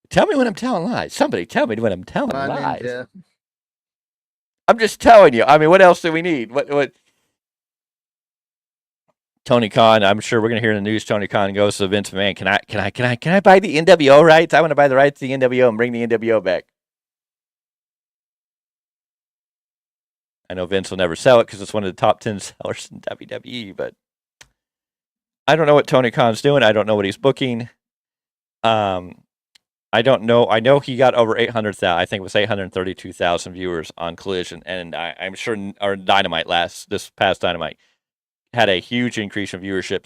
Tell me when I'm telling lies. Somebody tell me when I'm telling lies. Ninja. I'm just telling you. I mean, what else do we need? What? Tony Khan. I'm sure we're gonna hear in the news. Tony Khan goes to Vince McMahon. Can I buy the NWO rights? I want to buy the rights to the NWO and bring the NWO back. I know Vince will never sell it because it's one of the top 10 sellers in WWE, but I don't know what Tony Khan's doing. I don't know what he's booking. I don't know. I know he got over 800,000. I think it was 832,000 viewers on Collision, and I'm sure our Dynamite this past Dynamite had a huge increase in viewership.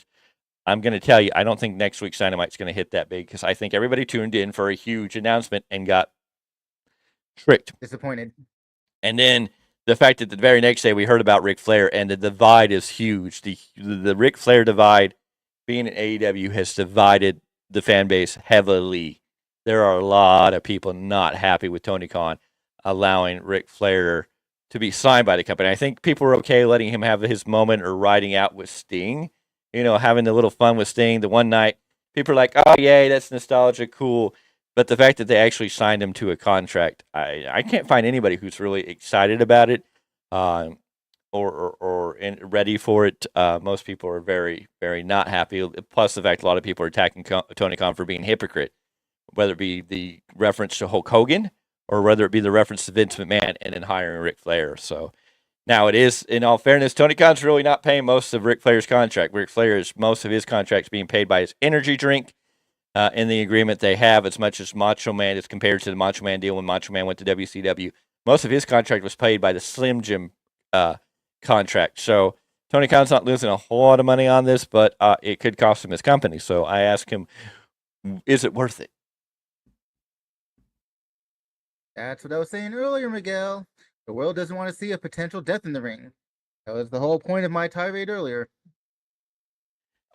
I'm going to tell you, I don't think next week's Dynamite's going to hit that big because I think everybody tuned in for a huge announcement and got tricked. Disappointed. And then the fact that the very next day we heard about Ric Flair, and the divide is huge. The Ric Flair divide, being in AEW, has divided the fan base heavily. There are a lot of people not happy with Tony Khan allowing Ric Flair to be signed by the company. I think people are okay letting him have his moment or riding out with Sting, having a little fun with Sting. The one night, people are like, oh, yay, that's nostalgia, cool. But the fact that they actually signed him to a contract, I can't find anybody who's really excited about it or ready for it. Most people are very, very not happy. Plus the fact a lot of people are attacking Tony Khan for being a hypocrite, whether it be the reference to Hulk Hogan or whether it be the reference to Vince McMahon and then hiring Ric Flair. So now it is, in all fairness, Tony Khan's really not paying most of Ric Flair's contract. Ric Flair's most of his contract's being paid by his energy drink in the agreement they have, as much as Macho Man is compared to the Macho Man deal when Macho Man went to WCW. Most of his contract was paid by the Slim Jim contract. So Tony Khan's not losing a whole lot of money on this, but it could cost him his company. So I asked him, is it worth it? That's what I was saying earlier, Miguel. The world doesn't want to see a potential death in the ring. That was the whole point of my tirade earlier.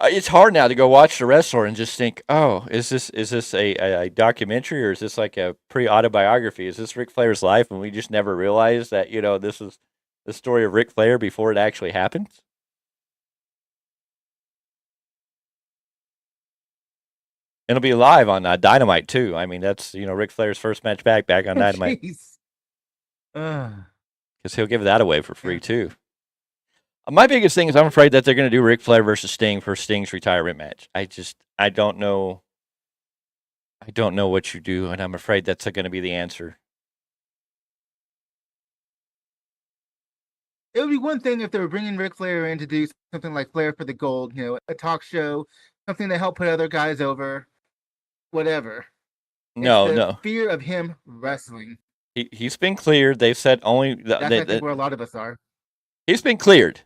It's hard now to go watch the wrestler and just think, oh, is this a documentary, or is this like a pre-autobiography? Is this Ric Flair's life, and we just never realized that, this is the story of Ric Flair before it actually happens? It'll be live on Dynamite too. I mean, that's Ric Flair's first match back on Dynamite. Because he'll give that away for free too. My biggest thing is I'm afraid that they're going to do Ric Flair versus Sting for Sting's retirement match. I don't know. I don't know what you do, and I'm afraid that's going to be the answer. It would be one thing if they were bringing Ric Flair in to do something like Flair for the Gold, a talk show, something to help put other guys over, whatever. No. Fear of him wrestling. He's been cleared. They've said only... That's I think where a lot of us are. He's been cleared.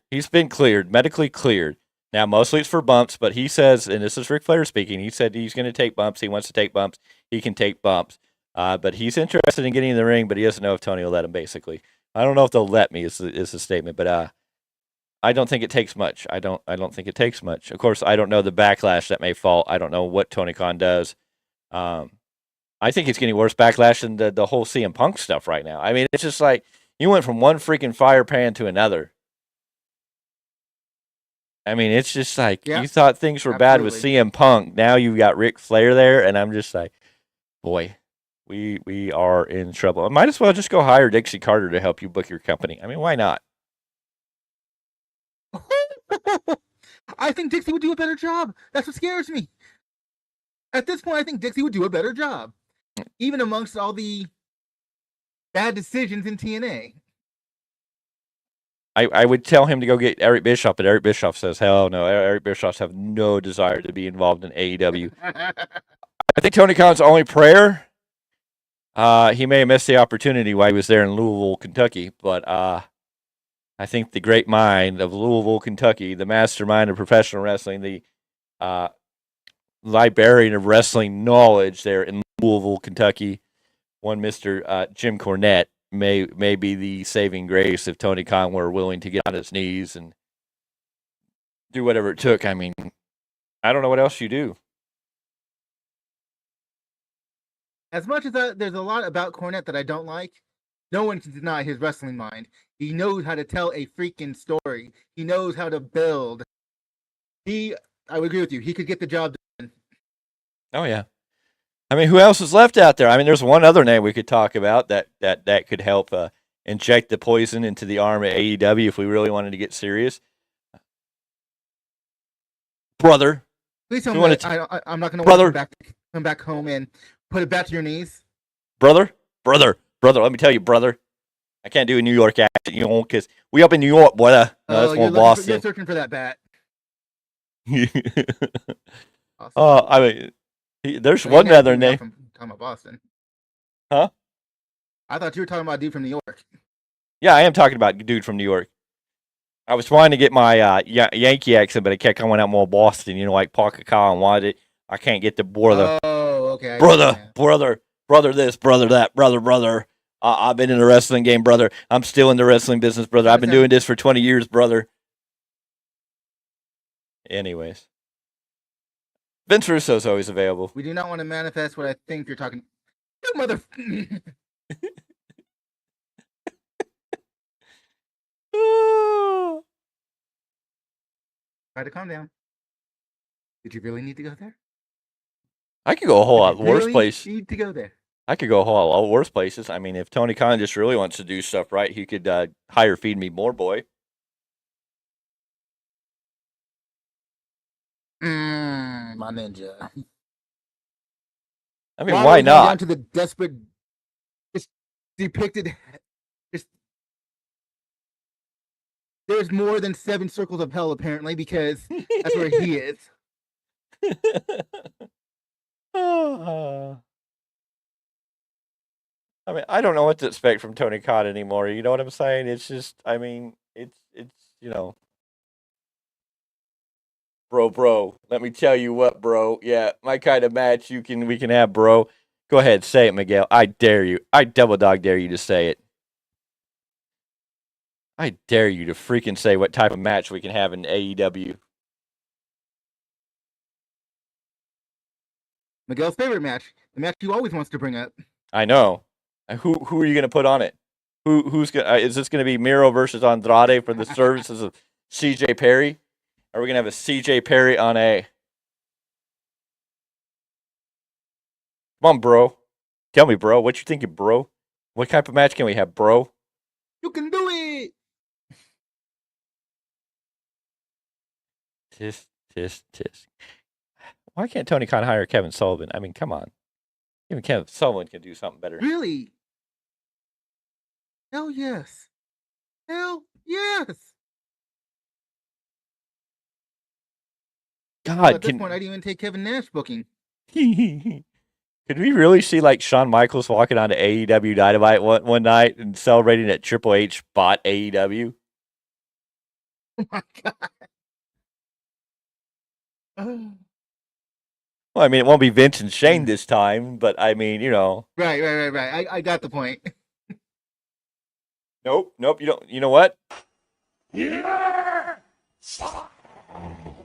Medically cleared. Now, mostly it's for bumps, but he says, and this is Ric Flair speaking, he said he's going to take bumps. He wants to take bumps. He can take bumps. But he's interested in getting in the ring, but he doesn't know if Tony will let him, basically. I don't know if they'll let me, is the statement, but I don't think it takes much. I don't think it takes much. Of course, I don't know the backlash that may fall. I don't know what Tony Khan does. I think it's getting worse backlash than the whole CM Punk stuff right now. I mean, it's just like you went from one freaking fire pan to another. I mean, it's just like you thought things were bad with CM Punk. Now you've got Ric Flair there, and I'm just like, boy, we are in trouble. I might as well just go hire Dixie Carter to help you book your company. I mean, why not? I think Dixie would do a better job. That's what scares me. At this point, I think Dixie would do a better job, even amongst all the bad decisions in TNA. I would tell him to go get Eric Bischoff, but Eric Bischoff says, hell no. Eric Bischoff have no desire to be involved in AEW. I think Tony Khan's only prayer, he may have missed the opportunity while he was there in Louisville, Kentucky, but I think the great mind of Louisville, Kentucky, the mastermind of professional wrestling, the librarian of wrestling knowledge there in Louisville, Kentucky, one Mr. Jim Cornette, may be the saving grace if Tony Khan were willing to get on his knees and do whatever it took. I mean, I don't know what else you do. As much as there's a lot about Cornette that I don't like, no one can deny his wrestling mind. He knows how to tell a freaking story. He knows how to build. I would agree with you. He could get the job done. Oh, yeah. I mean, who else is left out there? I mean, there's one other name we could talk about that could help inject the poison into the arm of AEW if we really wanted to get serious. Brother. Please tell me I'm not going to come back home and put it back to your knees. Brother, let me tell you, brother. I can't do a New York accent, because we up in New York, boy. No, that's more Boston. You're searching for that bat. I mean, there's one other name. Talking about Boston. Huh? I thought you were talking about a dude from New York. Yeah, I am talking about a dude from New York. I was trying to get my Yankee accent, but it kept coming out more Boston, like Parker Kyle and why I can't get the brother. Oh, okay. Brother this, brother that, brother. I've been in the wrestling game, brother. I'm still in the wrestling business, brother. I've been doing this for 20 years, brother. Anyways. Vince Russo's always available. We do not want to manifest what I think you're talking. You mother. Try to calm down. Did you really need to go there? I could go a whole lot worse place. Need to go there. I could go a whole lot worse places. I mean, if Tony Khan just really wants to do stuff right, he could hire Feed Me More Boy. My ninja. I mean, why not? Down to the desperate, just depicted. There's more than 7 circles of hell, apparently, because that's where he is. I mean, I don't know what to expect from Tony Khan anymore. You know what I'm saying? It's just, I mean, it's bro. Let me tell you what, bro. Yeah, my kind of match we can have, bro. Go ahead, say it, Miguel. I dare you. I double dog dare you to say it. I dare you to freaking say what type of match we can have in AEW. Miguel's favorite match, the match he always wants to bring up. I know. Who are you going to put on it? Who's going? Is this going to be Miro versus Andrade for the services of CJ Perry? Are we going to have a CJ Perry on a? Come on, bro. Tell me, bro. What you thinking, bro? What type of match can we have, bro? You can do it. Tisk. Why can't Tony Khan hire Kevin Sullivan? I mean, come on. Even Kevin Sullivan can do something better. Really? Hell yes. Hell yes. God, at this point, I'd even take Kevin Nash booking. Could we really see like Shawn Michaels walking on to AEW Dynamite one night and celebrating that Triple H bought AEW? Oh my God. Well, I mean, it won't be Vince and Shane this time, but I mean, Right. I got the point. Nope. You don't. You know what? Yeah.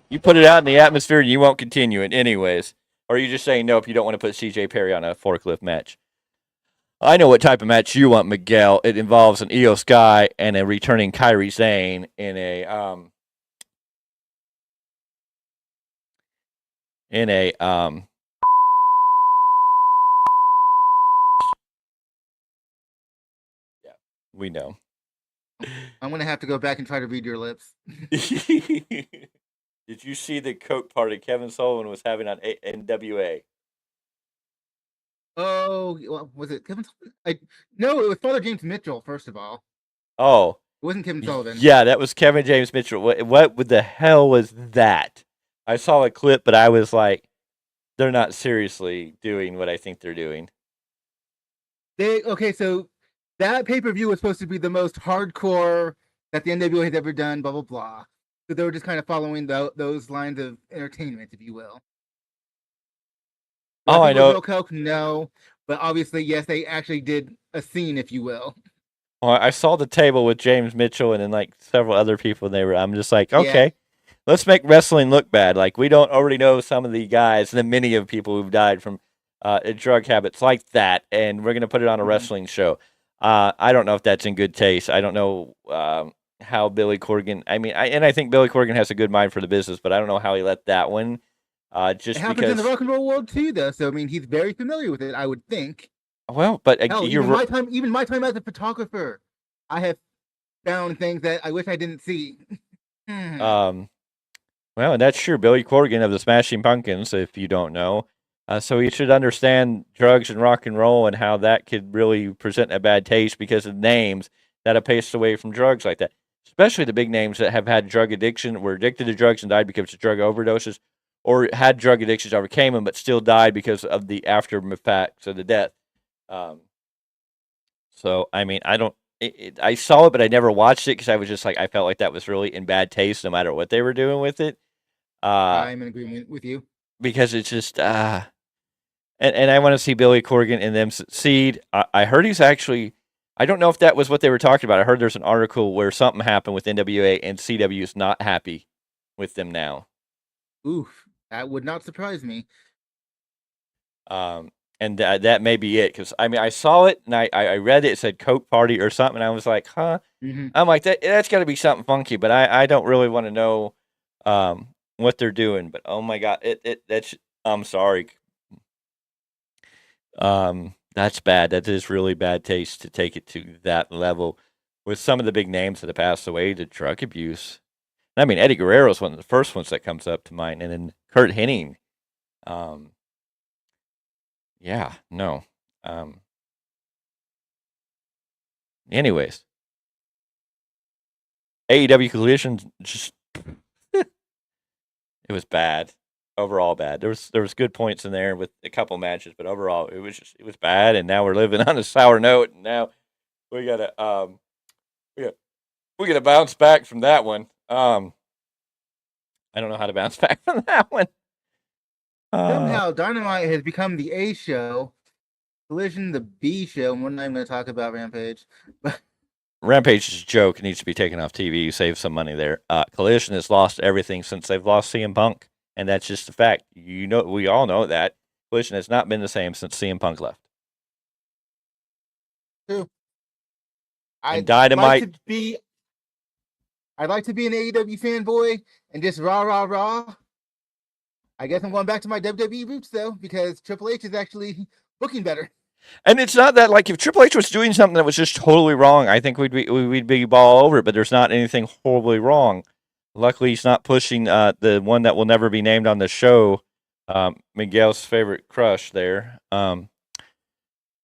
You put it out in the atmosphere, and you won't continue it, anyways. Or are you just saying nope? You don't want to put CJ Perry on a forklift match. I know what type of match you want, Miguel. It involves an Io Sky and a returning Kairi Sane in a yeah, we know. I'm gonna have to go back and try to read your lips. Did you see the coat party Kevin Sullivan was having on NWA? Oh, well, was it Kevin Sullivan? No, it was Father James Mitchell, first of all. Oh. It wasn't Kevin Sullivan. Yeah, that was Kevin James Mitchell. What the hell was that? I saw a clip, but I was like, they're not seriously doing what I think they're doing. So that pay-per-view was supposed to be the most hardcore that the NWA has ever done, blah, blah, blah. So they were just kind of following those lines of entertainment, if you will. I know. Coke, no, but obviously, yes, they actually did a scene, if you will. Well, I saw the table with James Mitchell and then like several other people, and I'm just like, okay, let's make wrestling look bad. Like we don't already know some of the guys, and the many of people who've died from drug habits like that, and we're gonna put it on a wrestling show. I don't know if that's in good taste. I don't know how Billy Corgan. I mean, I think Billy Corgan has a good mind for the business, but I don't know how he let that one. Just it happens in the rock and roll world too, though. So I mean, he's very familiar with it, I would think. Well, but even my time as a photographer, I have found things that I wish I didn't see. Well, and that's true. Billy Corgan of the Smashing Pumpkins, if you don't know. So you should understand drugs and rock and roll and how that could really present a bad taste because of names that have passed away from drugs like that, especially the big names that have had drug addiction, were addicted to drugs and died because of drug overdoses, or had drug addictions, overcame them, but still died because of the after effects of the death. So, I mean, I don't. I saw it, but I never watched it because I was just like, I felt like that was really in bad taste, no matter what they were doing with it. I'm in agreement with you. Because it's just, and I want to see Billy Corgan and them succeed. I heard he's actually, I don't know if that was what they were talking about. I heard there's an article where something happened with NWA and CW is not happy with them now. Oof, that would not surprise me. And that may be it, because I mean, I saw it and I read it. It said Coke Party or something. And I was like, huh? Mm-hmm. I'm like, that's got to be something funky, but I don't really want to know what they're doing. But oh my god, that's, I'm sorry. That's bad. That is really bad taste to take it to that level with some of the big names that have passed away to drug abuse. I mean, Eddie Guerrero is one of the first ones that comes up to mind, and then Kurt Hennig. Yeah, no. Anyways, AEW Collision just it was bad. Overall bad. There was good points in there with a couple matches, but overall it was bad, and now we're living on a sour note, and now we gotta we gotta bounce back from that one. I don't know how to bounce back from that one. Somehow Dynamite has become the A show, Collision the B show, and we're not even going to talk about Rampage. Rampage is a joke. It needs to be taken off TV. Save some money there. Collision has lost everything since they've lost CM Punk, and that's just a fact. You know, we all know that. Collision has not been the same since CM Punk left. True. I'd like to be an AEW fanboy and just rah. I guess I'm going back to my WWE roots though, because Triple H is actually booking better. And it's not that, like, if Triple H was doing something that was just totally wrong, I think we'd be all over it. But there's not anything horribly wrong. Luckily, he's not pushing the one that will never be named on the show, Miguel's favorite crush there,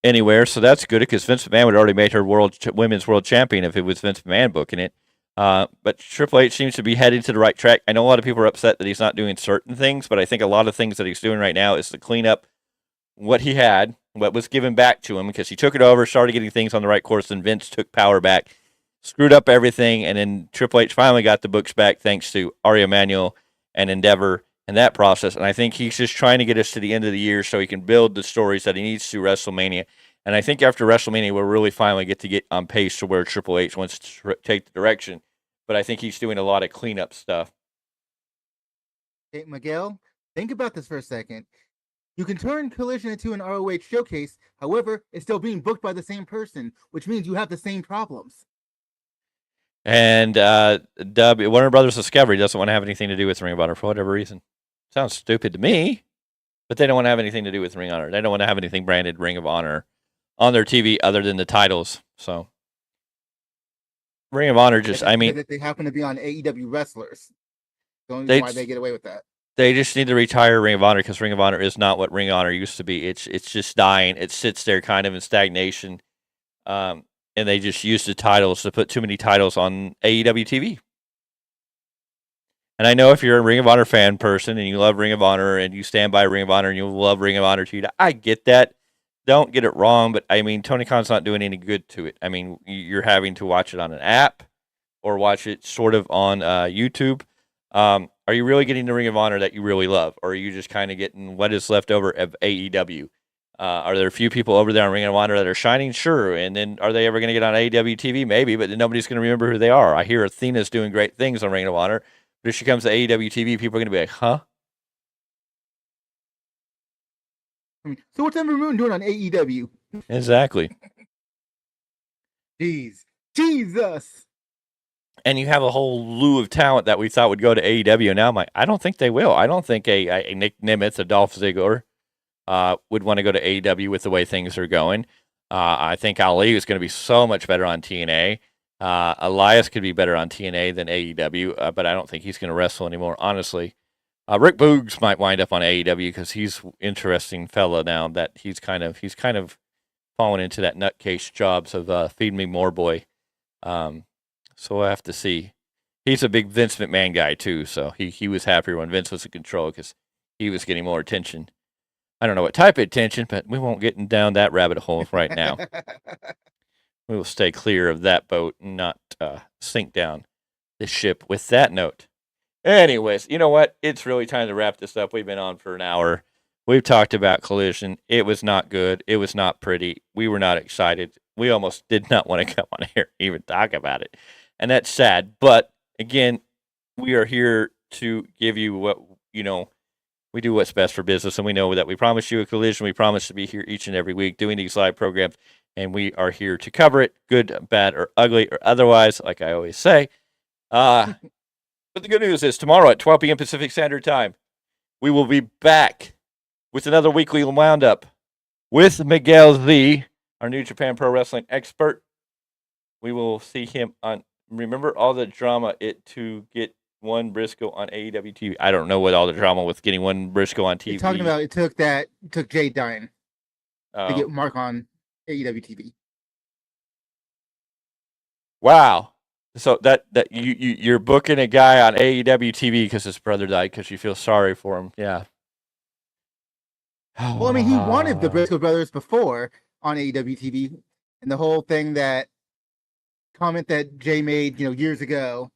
anywhere. So that's good, because Vince McMahon would already made her women's world champion if it was Vince McMahon booking it. But Triple H seems to be heading to the right track. I know a lot of people are upset that he's not doing certain things, but I think a lot of things that he's doing right now is to clean up what he had, what was given back to him, because he took it over, started getting things on the right course, and Vince took power back, screwed up everything, and then Triple H finally got the books back thanks to Ari Emanuel and Endeavor and that process. And I think he's just trying to get us to the end of the year so he can build the stories that he needs to WrestleMania. And I think after WrestleMania, we'll really finally get on pace to where Triple H wants to take the direction. But I think he's doing a lot of cleanup stuff. Hey, Miguel, think about this for a second. You can turn Collision into an ROH showcase. However, it's still being booked by the same person, which means you have the same problems. And Warner Brothers Discovery doesn't want to have anything to do with Ring of Honor for whatever reason. Sounds stupid to me, but they don't want to have anything to do with Ring of Honor. They don't want to have anything branded Ring of Honor on their TV other than the titles. So Ring of Honor just, I mean, they happen to be on AEW wrestlers. The only reason why they get away with that. They just need to retire Ring of Honor, because Ring of Honor is not what Ring of Honor used to be. It's just dying. It sits there kind of in stagnation. And they just use the titles to put too many titles on AEW TV. And I know if you're a Ring of Honor fan person and you love Ring of Honor and you stand by Ring of Honor and you love Ring of Honor too, I get that. Don't get it wrong, but I mean, Tony Khan's not doing any good to it. I mean, you're having to watch it on an app or watch it sort of on YouTube. Are you really getting the Ring of Honor that you really love? Or are you just kind of getting what is left over of AEW? Are there a few people over there on Ring of Honor that are shining? Sure. And then are they ever going to get on AEW TV? Maybe, but then nobody's going to remember who they are. I hear Athena's doing great things on Ring of Honor, but if she comes to AEW TV, people are going to be like, huh? So what's Ember Moon doing on AEW? Exactly. Jesus. And you have a whole slew of talent that we thought would go to AEW, and now I'm like, I don't think they will. I don't think a Nick Nimitz, a Dolph Ziggler, would want to go to AEW with the way things are going. I think Ali is going to be so much better on TNA. Elias could be better on TNA than AEW, but I don't think he's going to wrestle anymore, honestly. Rick Boogs might wind up on AEW because he's an interesting fella now that he's kind of fallen into that nutcase jobs of feed me more boy. So we'll have to see. He's a big Vince McMahon guy too, so he was happier when Vince was in control because he was getting more attention. I don't know what type of attention, but we won't get down that rabbit hole right now. We will stay clear of that boat and not sink down the ship with that note. Anyways, you know what? It's really time to wrap this up. We've been on for an hour. We've talked about Collision. It was not good. It was not pretty. We were not excited. We almost did not want to come on here even talk about it. And that's sad. But again, we are here to give you what, we do what's best for business. And we know that we promise you a Collision. We promise to be here each and every week doing these live programs. And we are here to cover it, good, bad, or ugly, or otherwise, like I always say. But the good news is tomorrow at 12 p.m. Pacific Standard Time, we will be back with another weekly roundup with Miguel Z, our New Japan Pro Wrestling expert. We will see him on, remember all the drama to get one Briscoe on AEW TV. I don't know what all the drama with getting one Briscoe on TV. You're talking about it took Jay dying to get Mark on AEW TV. Wow. So that you're booking a guy on AEW TV because his brother died because you feel sorry for him. Yeah. Well, I mean, he wanted the Briscoe brothers before on AEW TV, and the whole thing that comment that Jay made, years ago,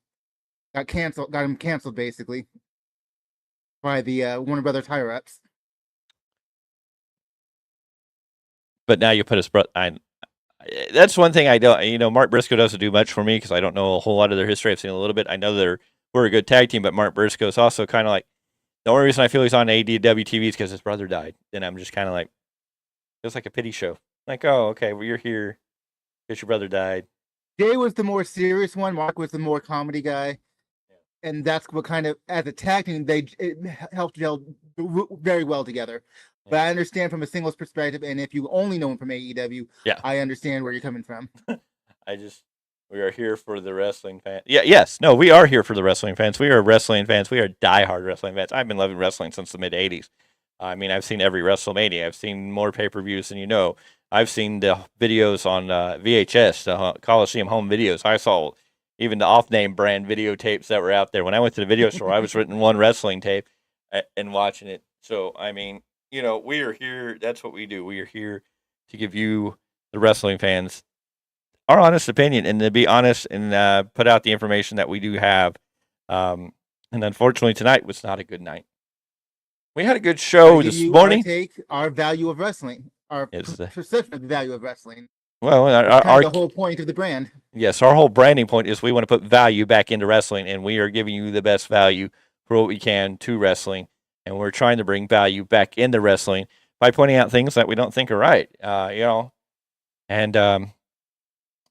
got him canceled basically by the Warner Brothers higher ups. But now you put his brother. That's one thing I don't. Mark Briscoe doesn't do much for me because I don't know a whole lot of their history. I've seen a little bit. I know we're a good tag team, but Mark Briscoe is also kind of like the only reason I feel he's on AEW TV is because his brother died. And I'm just kind of like, feels like a pity show. Like, oh, okay, well, you're here because your brother died. Jay was the more serious one. Mark was the more comedy guy. Yeah. And that's what kind of, as a tag team, it helped gel very well together. Yeah. But I understand from a singles perspective, and if you only know him from AEW, I understand where you're coming from. We are here for the wrestling fans. No, we are here for the wrestling fans. We are wrestling fans. We are diehard wrestling fans. I've been loving wrestling since the mid-'80s. I mean, I've seen every WrestleMania. I've seen more pay-per-views than you know. I've seen the videos on VHS, the Collison home videos. I saw even the off-name brand videotapes that were out there. When I went to the video store, I was renting one wrestling tape and watching it. So, I mean, we are here. That's what we do. We are here to give you, the wrestling fans, our honest opinion and to be honest and put out the information that we do have. And unfortunately, tonight was not a good night. We had a good show this morning. Take our value of wrestling, our perception of the value of wrestling. Well, the whole point of the brand. Yes, our whole branding point is we want to put value back into wrestling, and we are giving you the best value for what we can to wrestling. And we're trying to bring value back into wrestling by pointing out things that we don't think are right, And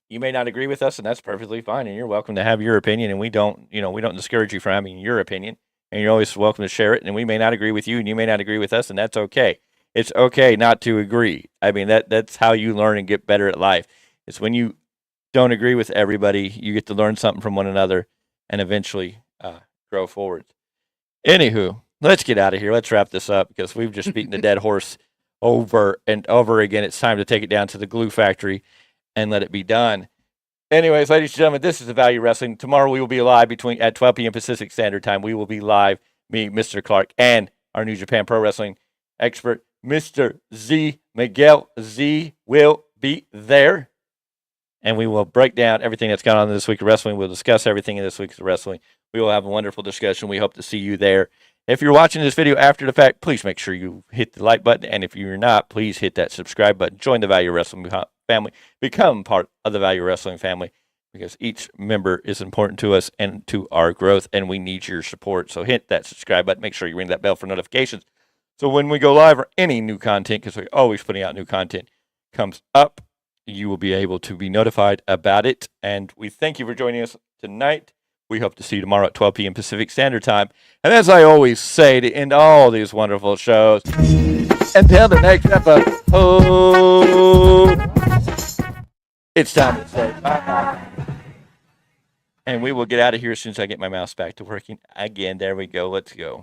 you may not agree with us, and that's perfectly fine. And you're welcome to have your opinion, and we don't discourage you from having your opinion. And you're always welcome to share it. And we may not agree with you, and you may not agree with us, and that's okay. It's okay not to agree. I mean, that's how you learn and get better at life. It's when you don't agree with everybody, you get to learn something from one another, and eventually grow forward. Anywho. Let's get out of here. Let's wrap this up because we've just beaten the dead horse over and over again. It's time to take it down to the glue factory and let it be done. Anyways, ladies and gentlemen, this is the Value Wrestling. Tomorrow we will be live at 12 p.m. Pacific Standard Time. We will be live, me, Mr. Clarke, and our New Japan Pro Wrestling expert, Mr. Z. Miguel Z. will be there. And we will break down everything that's gone on this week of wrestling. We'll discuss everything in this week's wrestling. We will have a wonderful discussion. We hope to see you there. If you're watching this video after the fact, please make sure you hit the like button. And if you're not, please hit that subscribe button. Join the Value Wrestling family. Become part of the Value Wrestling family because each member is important to us and to our growth, and we need your support. So hit that subscribe button. Make sure you ring that bell for notifications. So when we go live or any new content, because we're always putting out new content, comes up, you will be able to be notified about it. And we thank you for joining us tonight. We hope to see you tomorrow at 12 p.m. Pacific Standard Time. And as I always say to end all these wonderful shows, until the next episode, it's time to say bye. And we will get out of here as soon as I get my mouse back to working again. There we go. Let's go.